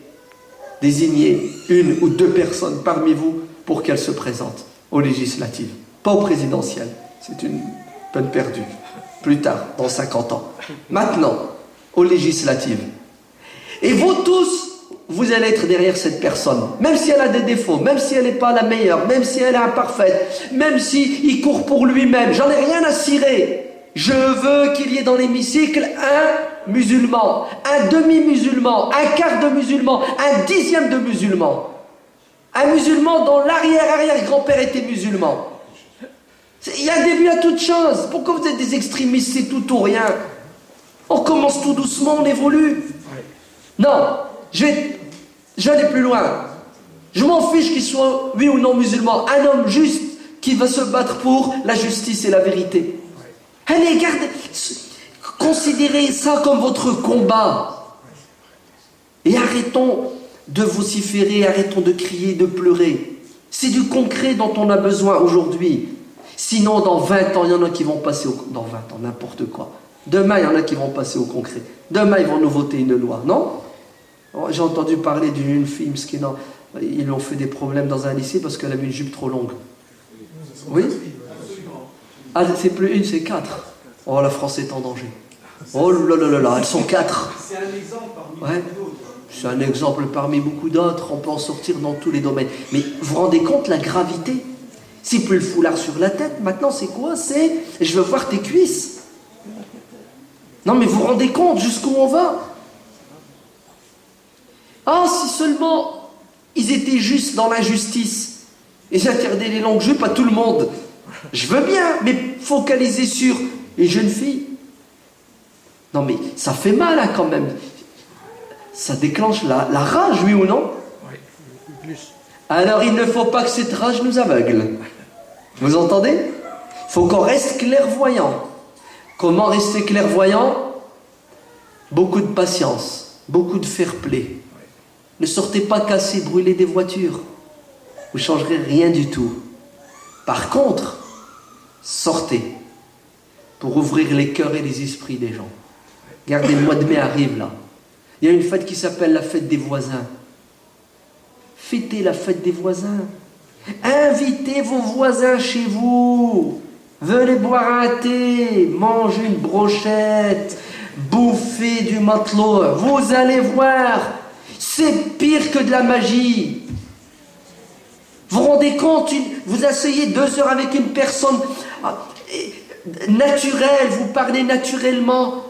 désigner 1 ou 2 personnes parmi vous pour qu'elles se présentent aux législatives. Pas aux présidentielles. C'est une peine perdue. Plus tard, dans 50 ans. Maintenant, aux législatives. Et vous tous, vous allez être derrière cette personne. Même si elle a des défauts, même si elle n'est pas la meilleure, même si elle est imparfaite, même s'il court pour lui-même, j'en ai rien à cirer. Je veux qu'il y ait dans l'hémicycle un musulman, un demi-musulman, un quart de musulman, un dixième de musulman. Un musulman dont l'arrière-arrière-grand-père était musulman. Il y a un début à toute chose. Pourquoi vous êtes des extrémistes, c'est tout ou rien? On commence tout doucement, on évolue. Non, je vais aller plus loin. Je m'en fiche qu'il soit, oui ou non, musulman. Un homme juste qui va se battre pour la justice et la vérité. Allez, gardez, considérez ça comme votre combat. Et arrêtons de vociférer, arrêtons de crier, de pleurer. C'est du concret dont on a besoin aujourd'hui. Sinon, dans 20 ans, il y en a qui vont passer au... Dans 20 ans, n'importe quoi. Demain, il y en a qui vont passer au concret. Demain, ils vont nous voter une loi, non? J'ai entendu parler d'une fille, ils lui ont fait des problèmes dans un lycée parce qu'elle avait une jupe trop longue. Oui? Ah, c'est plus 1, c'est 4. Oh, la France est en danger. Oh là là là là, elles sont 4.
C'est un exemple parmi d'autres.
C'est un exemple parmi beaucoup d'autres. On peut en sortir dans tous les domaines. Mais vous vous rendez compte la gravité? C'est plus le foulard sur la tête. Maintenant, c'est quoi? C'est « je veux voir tes cuisses ». Non, mais vous vous rendez compte jusqu'où on va? Ah, si seulement ils étaient justes dans l'injustice et j'interdis les longues jupes à tout le monde. Je veux bien, mais focaliser sur les jeunes filles. Non, mais ça fait mal hein, quand même. Ça déclenche la rage, oui ou non? Oui, plus. Alors il ne faut pas que cette rage nous aveugle. Vous entendez? Il faut qu'on reste clairvoyant. Comment rester clairvoyant? Beaucoup de patience, beaucoup de fair-play. Ne sortez pas casser, brûler des voitures. Vous ne changerez rien du tout. Par contre, sortez pour ouvrir les cœurs et les esprits des gens. Regardez, le mois de mai arrive là. Il y a une fête qui s'appelle la fête des voisins. Fêtez la fête des voisins. Invitez vos voisins chez vous. Venez boire un thé, manger une brochette, bouffer du matelot. Vous allez voir, c'est pire que de la magie. Vous vous rendez compte, vous asseyez 2 heures avec une personne naturelle, vous parlez naturellement.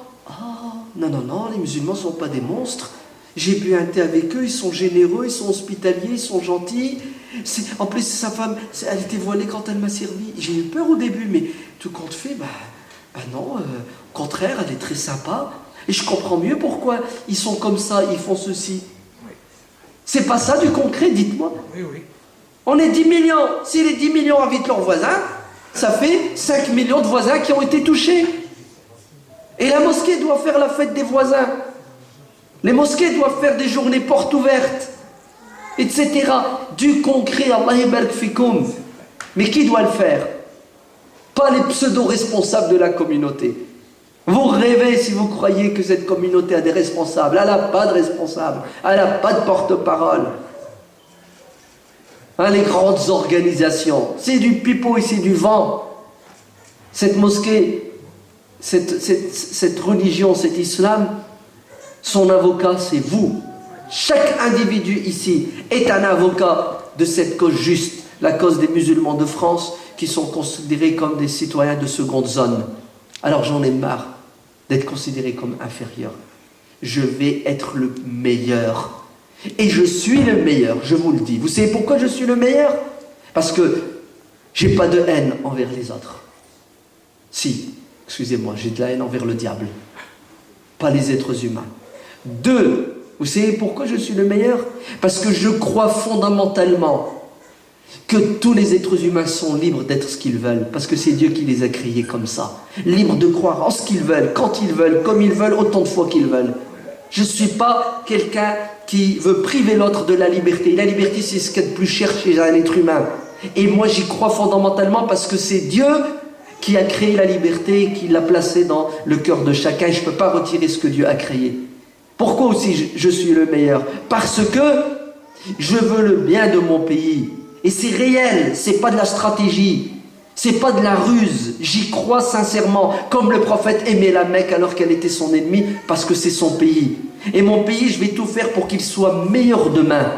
Non, non, non, les musulmans ne sont pas des monstres. J'ai bu un thé avec eux, ils sont généreux, ils sont hospitaliers, ils sont gentils. En plus, sa femme, elle était voilée quand elle m'a servi. J'ai eu peur au début, mais tout compte fait, non, au contraire, elle est très sympa. Et je comprends mieux pourquoi ils sont comme ça, ils font ceci. C'est pas ça du concret, dites-moi.
Oui, oui.
On est 10 millions. Si les 10 millions invitent leurs voisins, ça fait 5 millions de voisins qui ont été touchés. Et la mosquée doit faire la fête des voisins. Les mosquées doivent faire des journées portes ouvertes, etc. Du concret, Allah yabarak fikoum. Mais qui doit le faire? Pas les pseudo-responsables de la communauté. Vous rêvez si vous croyez que cette communauté a des responsables. Elle n'a pas de responsables. Elle n'a pas de porte-parole. Les grandes organisations, c'est du pipeau et c'est du vent. Cette mosquée, cette religion, cet islam, son avocat, c'est vous. Chaque individu ici est un avocat de cette cause juste, la cause des musulmans de France qui sont considérés comme des citoyens de seconde zone. Alors j'en ai marre d'être considéré comme inférieur. Je vais être le meilleur. Et je suis le meilleur, je vous le dis. Vous savez pourquoi je suis le meilleur? Parce que j'ai pas de haine envers les autres. Si, excusez-moi, j'ai de la haine envers le diable, pas les êtres humains. 2, vous savez pourquoi je suis le meilleur? Parce que je crois fondamentalement que tous les êtres humains sont libres d'être ce qu'ils veulent, parce que c'est Dieu qui les a créés comme ça, libres de croire en ce qu'ils veulent, quand ils veulent, comme ils veulent, autant de fois qu'ils veulent. Je ne suis pas quelqu'un qui veut priver l'autre de la liberté. La liberté, c'est ce qu'il y a de plus cher chez un être humain. Et moi, j'y crois fondamentalement parce que c'est Dieu qui a créé la liberté et qui l'a placée dans le cœur de chacun. Et je ne peux pas retirer ce que Dieu a créé. Pourquoi aussi je suis le meilleur? Parce que je veux le bien de mon pays. Et c'est réel, c'est pas de la stratégie. C'est pas de la ruse, j'y crois sincèrement, comme le prophète aimait la Mecque alors qu'elle était son ennemie, parce que c'est son pays. Et mon pays, je vais tout faire pour qu'il soit meilleur demain.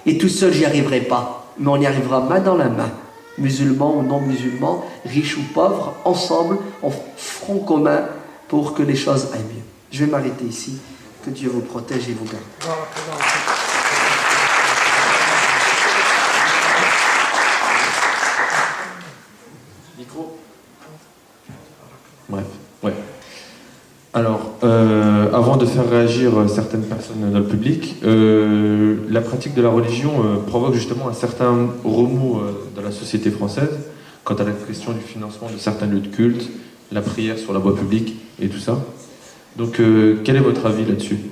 Et tout seul, j'y arriverai pas, mais on y arrivera main dans la main. Musulmans ou non musulmans, riches ou pauvres, ensemble, en front commun, pour que les choses aillent mieux. Je vais m'arrêter ici, que Dieu vous protège et vous garde.
Bref, ouais. Alors, avant de faire réagir certaines personnes dans le public, la pratique de la religion provoque justement un certain remous dans la société française quant à la question du financement de certains lieux de culte, la prière sur la voie publique et tout ça. Donc, quel est votre avis là-dessus?
Le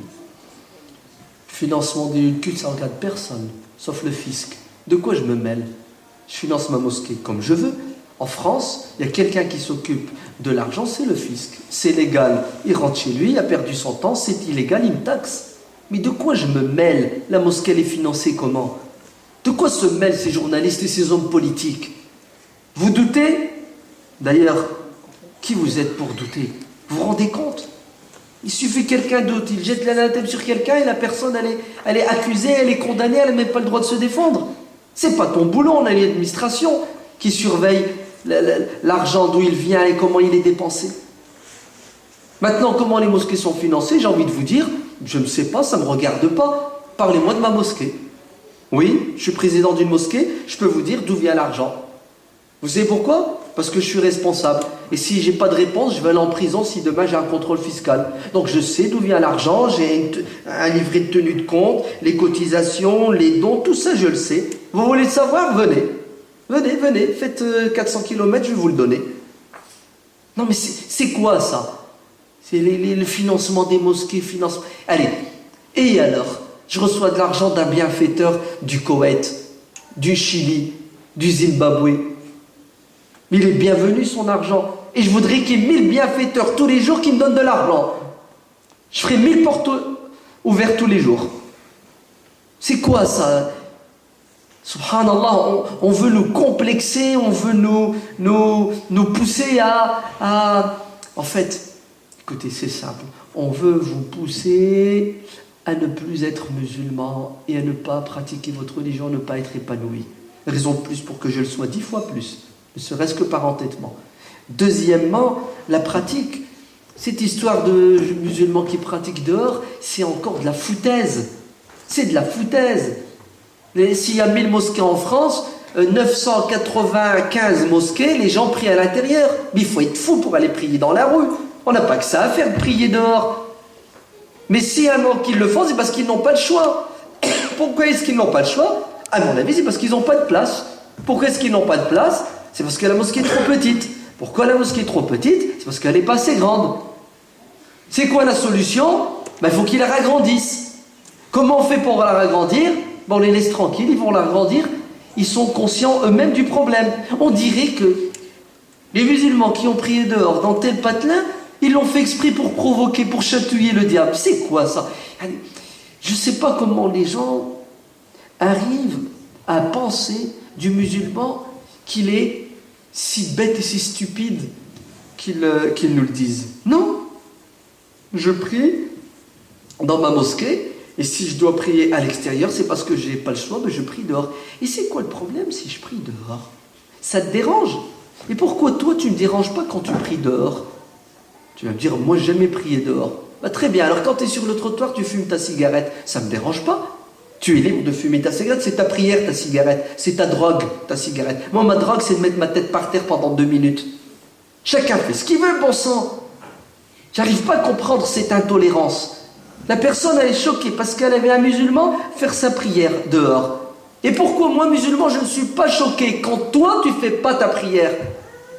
financement des lieux de culte, ça ne regarde personne, sauf le fisc. De quoi je me mêle? Je finance ma mosquée comme je veux. En France, il y a quelqu'un qui s'occupe de l'argent, c'est le fisc. C'est légal, il rentre chez lui, il a perdu son temps, c'est illégal, il me taxe. Mais de quoi je me mêle? La mosquée, elle est financée comment? De quoi se mêlent ces journalistes et ces hommes politiques? Vous doutez? D'ailleurs, qui vous êtes pour douter? Vous vous rendez compte? Il suffit que quelqu'un doute, il jette l'anathème sur quelqu'un et la personne, elle est accusée, elle est condamnée, elle n'a même pas le droit de se défendre. C'est pas ton boulot, on a une administration qui surveille l'argent, d'où il vient et comment il est dépensé. Maintenant, comment les mosquées sont financées, j'ai envie de vous dire, je ne sais pas, ça ne me regarde pas. Parlez-moi de ma mosquée. Oui, je suis président d'une mosquée, je peux vous dire d'où vient l'argent. Vous savez pourquoi? Parce que je suis responsable. Et si j'ai pas de réponse, je vais aller en prison si demain j'ai un contrôle fiscal. Donc je sais d'où vient l'argent, j'ai un livret de tenue de compte, les cotisations, les dons, tout ça je le sais. Vous voulez le savoir? Venez. Venez, faites 400 km, je vais vous le donner. Non mais c'est quoi ça? C'est le financement des mosquées, financement... Allez, et alors? Je reçois de l'argent d'un bienfaiteur du Koweït, du Chili, du Zimbabwe. Mais il est bienvenu son argent. Et je voudrais qu'il y ait 1000 bienfaiteurs tous les jours qui me donnent de l'argent. Je ferai 1000 portes ouvertes tous les jours. C'est quoi ça? Subhanallah, on veut nous complexer, on veut nous pousser à... En fait, écoutez, c'est simple. On veut vous pousser à ne plus être musulman et à ne pas pratiquer votre religion, à ne pas être épanoui. Raison de plus pour que je le sois 10 fois plus, ne serait-ce que par entêtement. Deuxièmement, la pratique, cette histoire de musulmans qui pratiquent dehors, c'est encore de la foutaise. C'est de la foutaise. S'il y a 1000 mosquées en France, 995 mosquées, les gens prient à l'intérieur. Mais il faut être fou pour aller prier dans la rue. On n'a pas que ça à faire de prier dehors. Mais s'il y a un an qu'ils le font, c'est parce qu'ils n'ont pas le choix. Pourquoi est-ce qu'ils n'ont pas le choix? À mon avis, c'est parce qu'ils n'ont pas de place. Pourquoi est-ce qu'ils n'ont pas de place? C'est parce que la mosquée est trop petite. Pourquoi la mosquée est trop petite? C'est parce qu'elle n'est pas assez grande. C'est quoi la solution? Il faut qu'ils la ragrandissent. Comment on fait pour la ragrandir? On les laisse tranquilles, ils vont la ragrandir. Ils sont conscients eux-mêmes du problème. On dirait que les musulmans qui ont prié dehors dans tel patelin, ils l'ont fait exprès pour provoquer, pour chatouiller le diable. C'est quoi ça? Je ne sais pas comment les gens arrivent à penser du musulman qu'il est si bête et si stupide qu'ils nous le disent. Non. Je prie dans ma mosquée, et si je dois prier à l'extérieur, c'est parce que je n'ai pas le choix, mais je prie dehors. Et c'est quoi le problème si je prie dehors? Ça te dérange? Et pourquoi toi tu ne me déranges pas quand tu pries dehors? Tu vas me dire, moi j'ai jamais prié dehors. Très bien, alors quand tu es sur le trottoir, tu fumes ta cigarette, ça ne me dérange pas. Tu es libre de fumer ta cigarette, c'est ta prière ta cigarette, c'est ta drogue ta cigarette. Moi ma drogue c'est de mettre ma tête par terre pendant 2 minutes. Chacun fait ce qu'il veut, bon sang. J'arrive pas à comprendre cette intolérance. La personne elle est choquée parce qu'elle avait un musulman faire sa prière dehors. Et pourquoi moi musulman je ne suis pas choqué quand toi tu fais pas ta prière?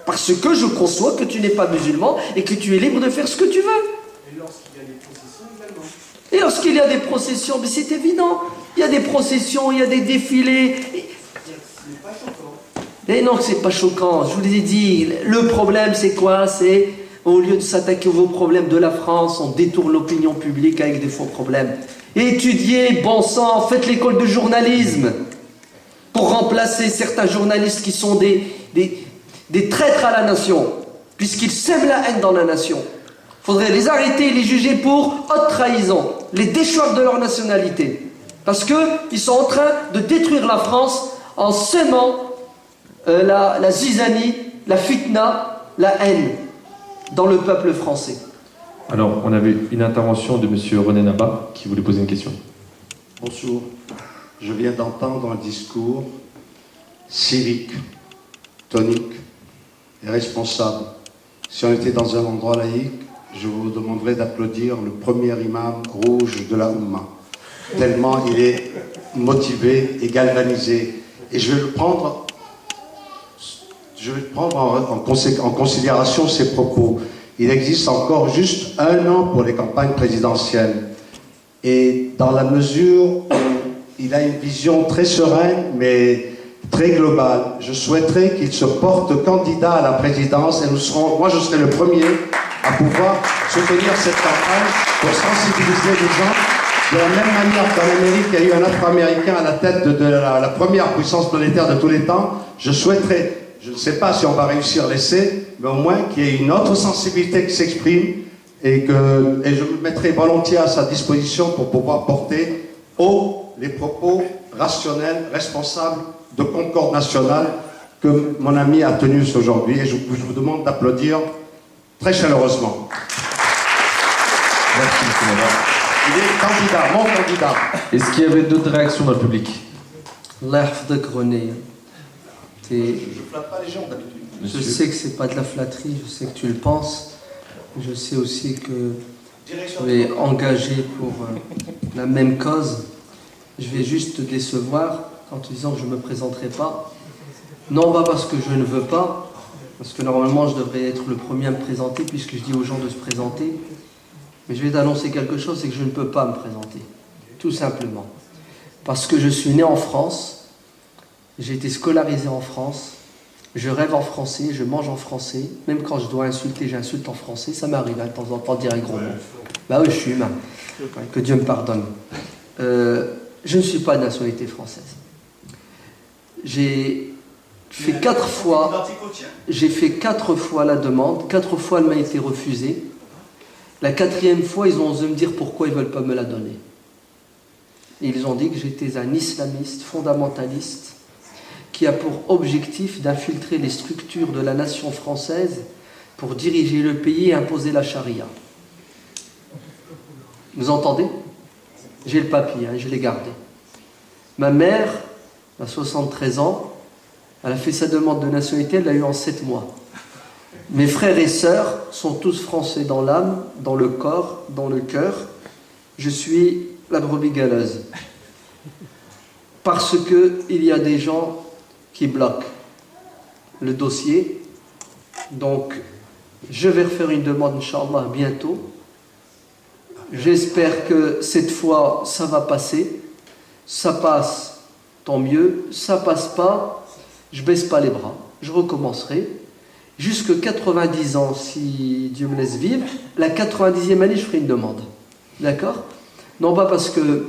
Parce que je conçois que tu n'es pas musulman et que tu es libre de faire ce que tu veux.
Et lorsqu'il y a des processions également.
Et lorsqu'il y a des processions, mais c'est évident. Il y a des processions, il y a des défilés.
C'est pas choquant.
Et non, c'est pas choquant. Je vous l'ai dit, le problème c'est quoi? C'est au lieu de s'attaquer aux problèmes de la France, on détourne l'opinion publique avec des faux problèmes. Étudiez, bon sang, faites l'école de journalisme pour remplacer certains journalistes qui sont des traîtres à la nation, puisqu'ils sèment la haine dans la nation. Il faudrait les arrêter et les juger pour haute trahison, les déchoir de leur nationalité. Parce qu'ils sont en train de détruire la France en sémant la zizanie, la fitna, la haine dans le peuple français.
Alors, on avait une intervention de M. René Nabat qui voulait poser une question.
Bonjour. Je viens d'entendre un discours civique, tonique et responsable. Si on était dans un endroit laïque, je vous demanderais d'applaudir le premier imam rouge de la Oumma. Tellement il est motivé et galvanisé. Et je vais le prendre en considération ses propos. Il existe encore juste 1 an pour les campagnes présidentielles. Et dans la mesure où il a une vision très sereine, mais très globale, je souhaiterais qu'il se porte candidat à la présidence et moi je serai le premier à pouvoir soutenir cette campagne pour sensibiliser les gens. De la même manière qu'en Amérique, il y a eu un Afro-Américain à la tête de la première puissance planétaire de tous les temps, je souhaiterais, je ne sais pas si on va réussir l'essai, mais au moins qu'il y ait une autre sensibilité qui s'exprime et je me mettrai volontiers à sa disposition pour pouvoir porter haut les propos rationnels, responsables de concorde nationale que mon ami a tenus aujourd'hui. Et je vous demande d'applaudir très chaleureusement.
Merci, M. Nabat.
Il est candidat, mon candidat.
Est-ce qu'il y avait d'autres réactions dans le public?
Allah yahfadek, René.
Je ne flatte pas les gens d'habitude.
Je sais que c'est pas de la flatterie, je sais que tu le penses. Je sais aussi que tu es engagé pour la même cause. Je vais juste te décevoir en te disant que je ne me présenterai pas. Non pas parce que je ne veux pas, parce que normalement je devrais être le premier à me présenter puisque je dis aux gens de se présenter. Mais je vais t'annoncer quelque chose, c'est que je ne peux pas me présenter. Tout simplement. Parce que je suis né en France, j'ai été scolarisé en France, je rêve en français, je mange en français, même quand je dois insulter, j'insulte en français, ça m'arrive de temps en temps de dire un gros mot. Bah oui, je suis humain. Que Dieu me pardonne. Je ne suis pas de nationalité française. J'ai fait 4 fois. J'ai fait 4 fois la demande. 4 fois, elle m'a été refusée. La 4e fois, ils ont osé me dire pourquoi ils ne veulent pas me la donner. Et ils ont dit que j'étais un islamiste fondamentaliste qui a pour objectif d'infiltrer les structures de la nation française pour diriger le pays et imposer la charia. Vous entendez? J'ai le papier, je l'ai gardé. Ma mère a 73 ans, elle a fait sa demande de nationalité, elle l'a eu en 7 mois. Mes frères et sœurs sont tous français dans l'âme, dans le corps, dans le cœur. Je suis la brebis galeuse. Parce qu'il y a des gens qui bloquent le dossier. Donc, je vais refaire une demande, Inch'Allah, bientôt. J'espère que cette fois, ça va passer. Ça passe, tant mieux. Ça passe pas, je baisse pas les bras. Je recommencerai. Jusque 90 ans, si Dieu me laisse vivre. La 90e année, je ferai une demande. D'accord? Non pas parce que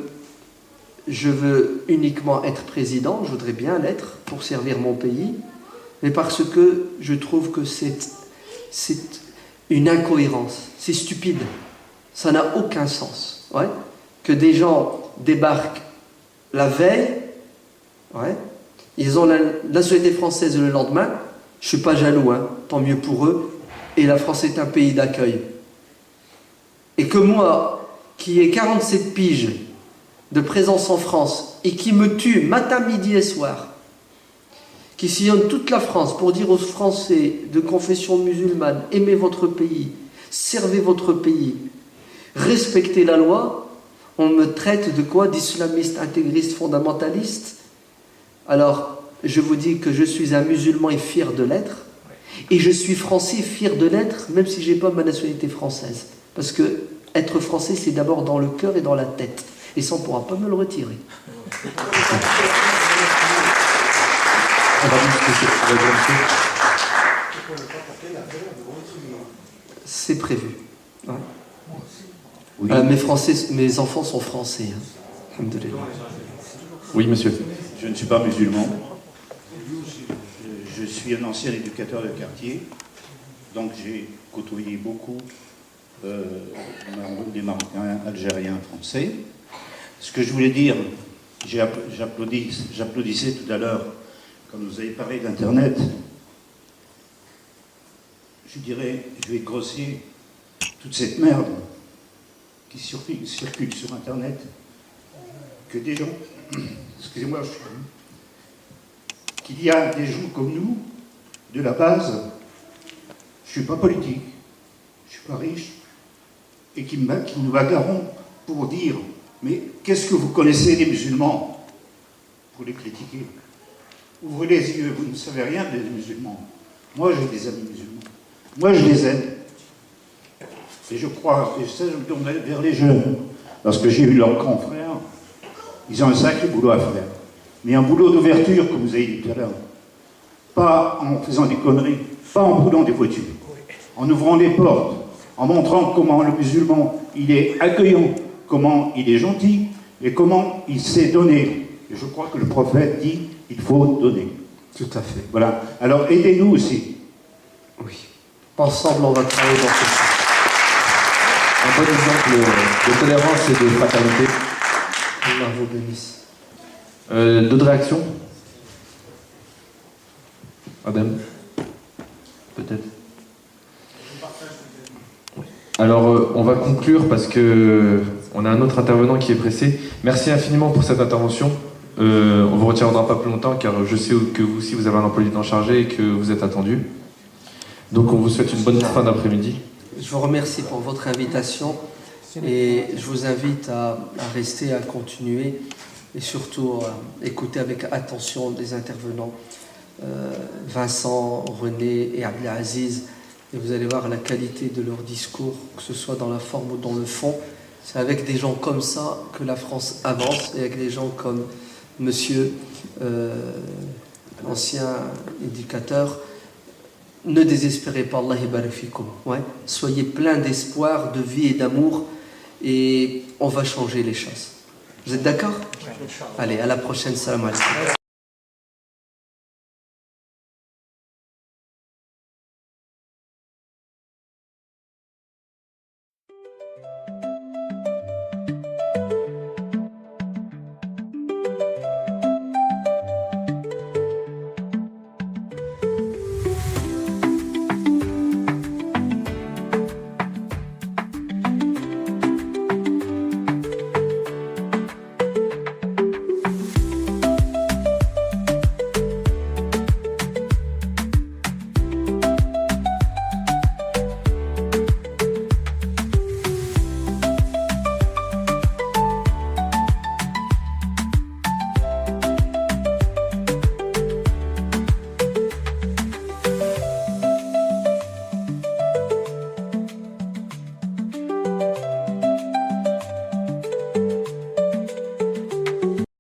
je veux uniquement être président, je voudrais bien l'être pour servir mon pays, mais parce que je trouve que c'est une incohérence, c'est stupide, ça n'a aucun sens. Ouais, que des gens débarquent la veille, ouais, ils ont la nationalité française le lendemain, je ne suis pas jaloux, hein, tant mieux pour eux, et la France est un pays d'accueil. Et que moi, qui ai 47 piges de présence en France et qui me tue matin, midi et soir, qui sillonne toute la France pour dire aux Français de confession musulmane, aimez votre pays, servez votre pays, respectez la loi, on me traite de quoi? D'islamiste, intégriste, fondamentaliste. Alors, je vous dis que je suis un musulman et fier de l'être, et je suis français et fier de l'être, même si je n'ai pas ma nationalité française. Parce que être français, c'est d'abord dans le cœur et dans la tête. Et ça, on ne pourra pas me le retirer. C'est prévu. Ouais. Oui. Mes enfants sont français. Hein.
Oui, monsieur.
Je ne suis pas musulman. Je suis un ancien éducateur de quartier. Donc j'ai côtoyé beaucoup des Marocains, Algériens, Français. Ce que je voulais dire, j'applaudissais tout à l'heure quand vous avez parlé d'Internet. Je dirais, je vais grossir toute cette merde qui circule sur Internet, que des gens, excusez-moi, qu'il y a des gens comme nous, de la base, je ne suis pas politique, je ne suis pas riche, et qui nous bagarrons pour dire, mais qu'est-ce que vous connaissez des musulmans pour les critiquer? Ouvrez les yeux, vous ne savez rien des musulmans. Moi, j'ai des amis musulmans. Moi, je les aime. Et je crois, et ça, je me tourne vers les jeunes, parce que j'ai eu leurs grands frères, ils ont un sacré boulot à faire. Mais un boulot d'ouverture, comme vous avez dit tout à l'heure. Pas en faisant des conneries, pas en brûlant des voitures. En ouvrant les portes, en montrant comment le musulman, il est accueillant, comment il est gentil, et comment il sait donner. Et je crois que le prophète dit, il faut donner.
Tout à fait.
Voilà. Alors, aidez-nous aussi.
Oui. Ensemble, on va travailler dans ce sens.
Un bon exemple de tolérance et de fraternité.
Allah vous bénisse.
D'autres réactions? Adam? Peut-être. Alors, on va conclure parce que on a un autre intervenant qui est pressé. Merci infiniment pour cette intervention. On ne vous retiendra pas plus longtemps car je sais que vous aussi vous avez un emploi du temps chargé et que vous êtes attendu. Donc on vous souhaite une bonne fin d'après-midi.
Je vous remercie pour votre invitation et je vous invite à rester, à continuer et surtout à écouter avec attention les intervenants, Vincent, René et Abdelaziz, et vous allez voir la qualité de leur discours, que ce soit dans la forme ou dans le fond. C'est avec des gens comme ça que la France avance et avec des gens comme monsieur l'ancien éducateur. Ne désespérez pas, Allah yabarak fikoum. Ouais. Soyez plein d'espoir, de vie et d'amour et on va changer les choses. Vous êtes d'accord? Allez, à la prochaine, salam alaikum.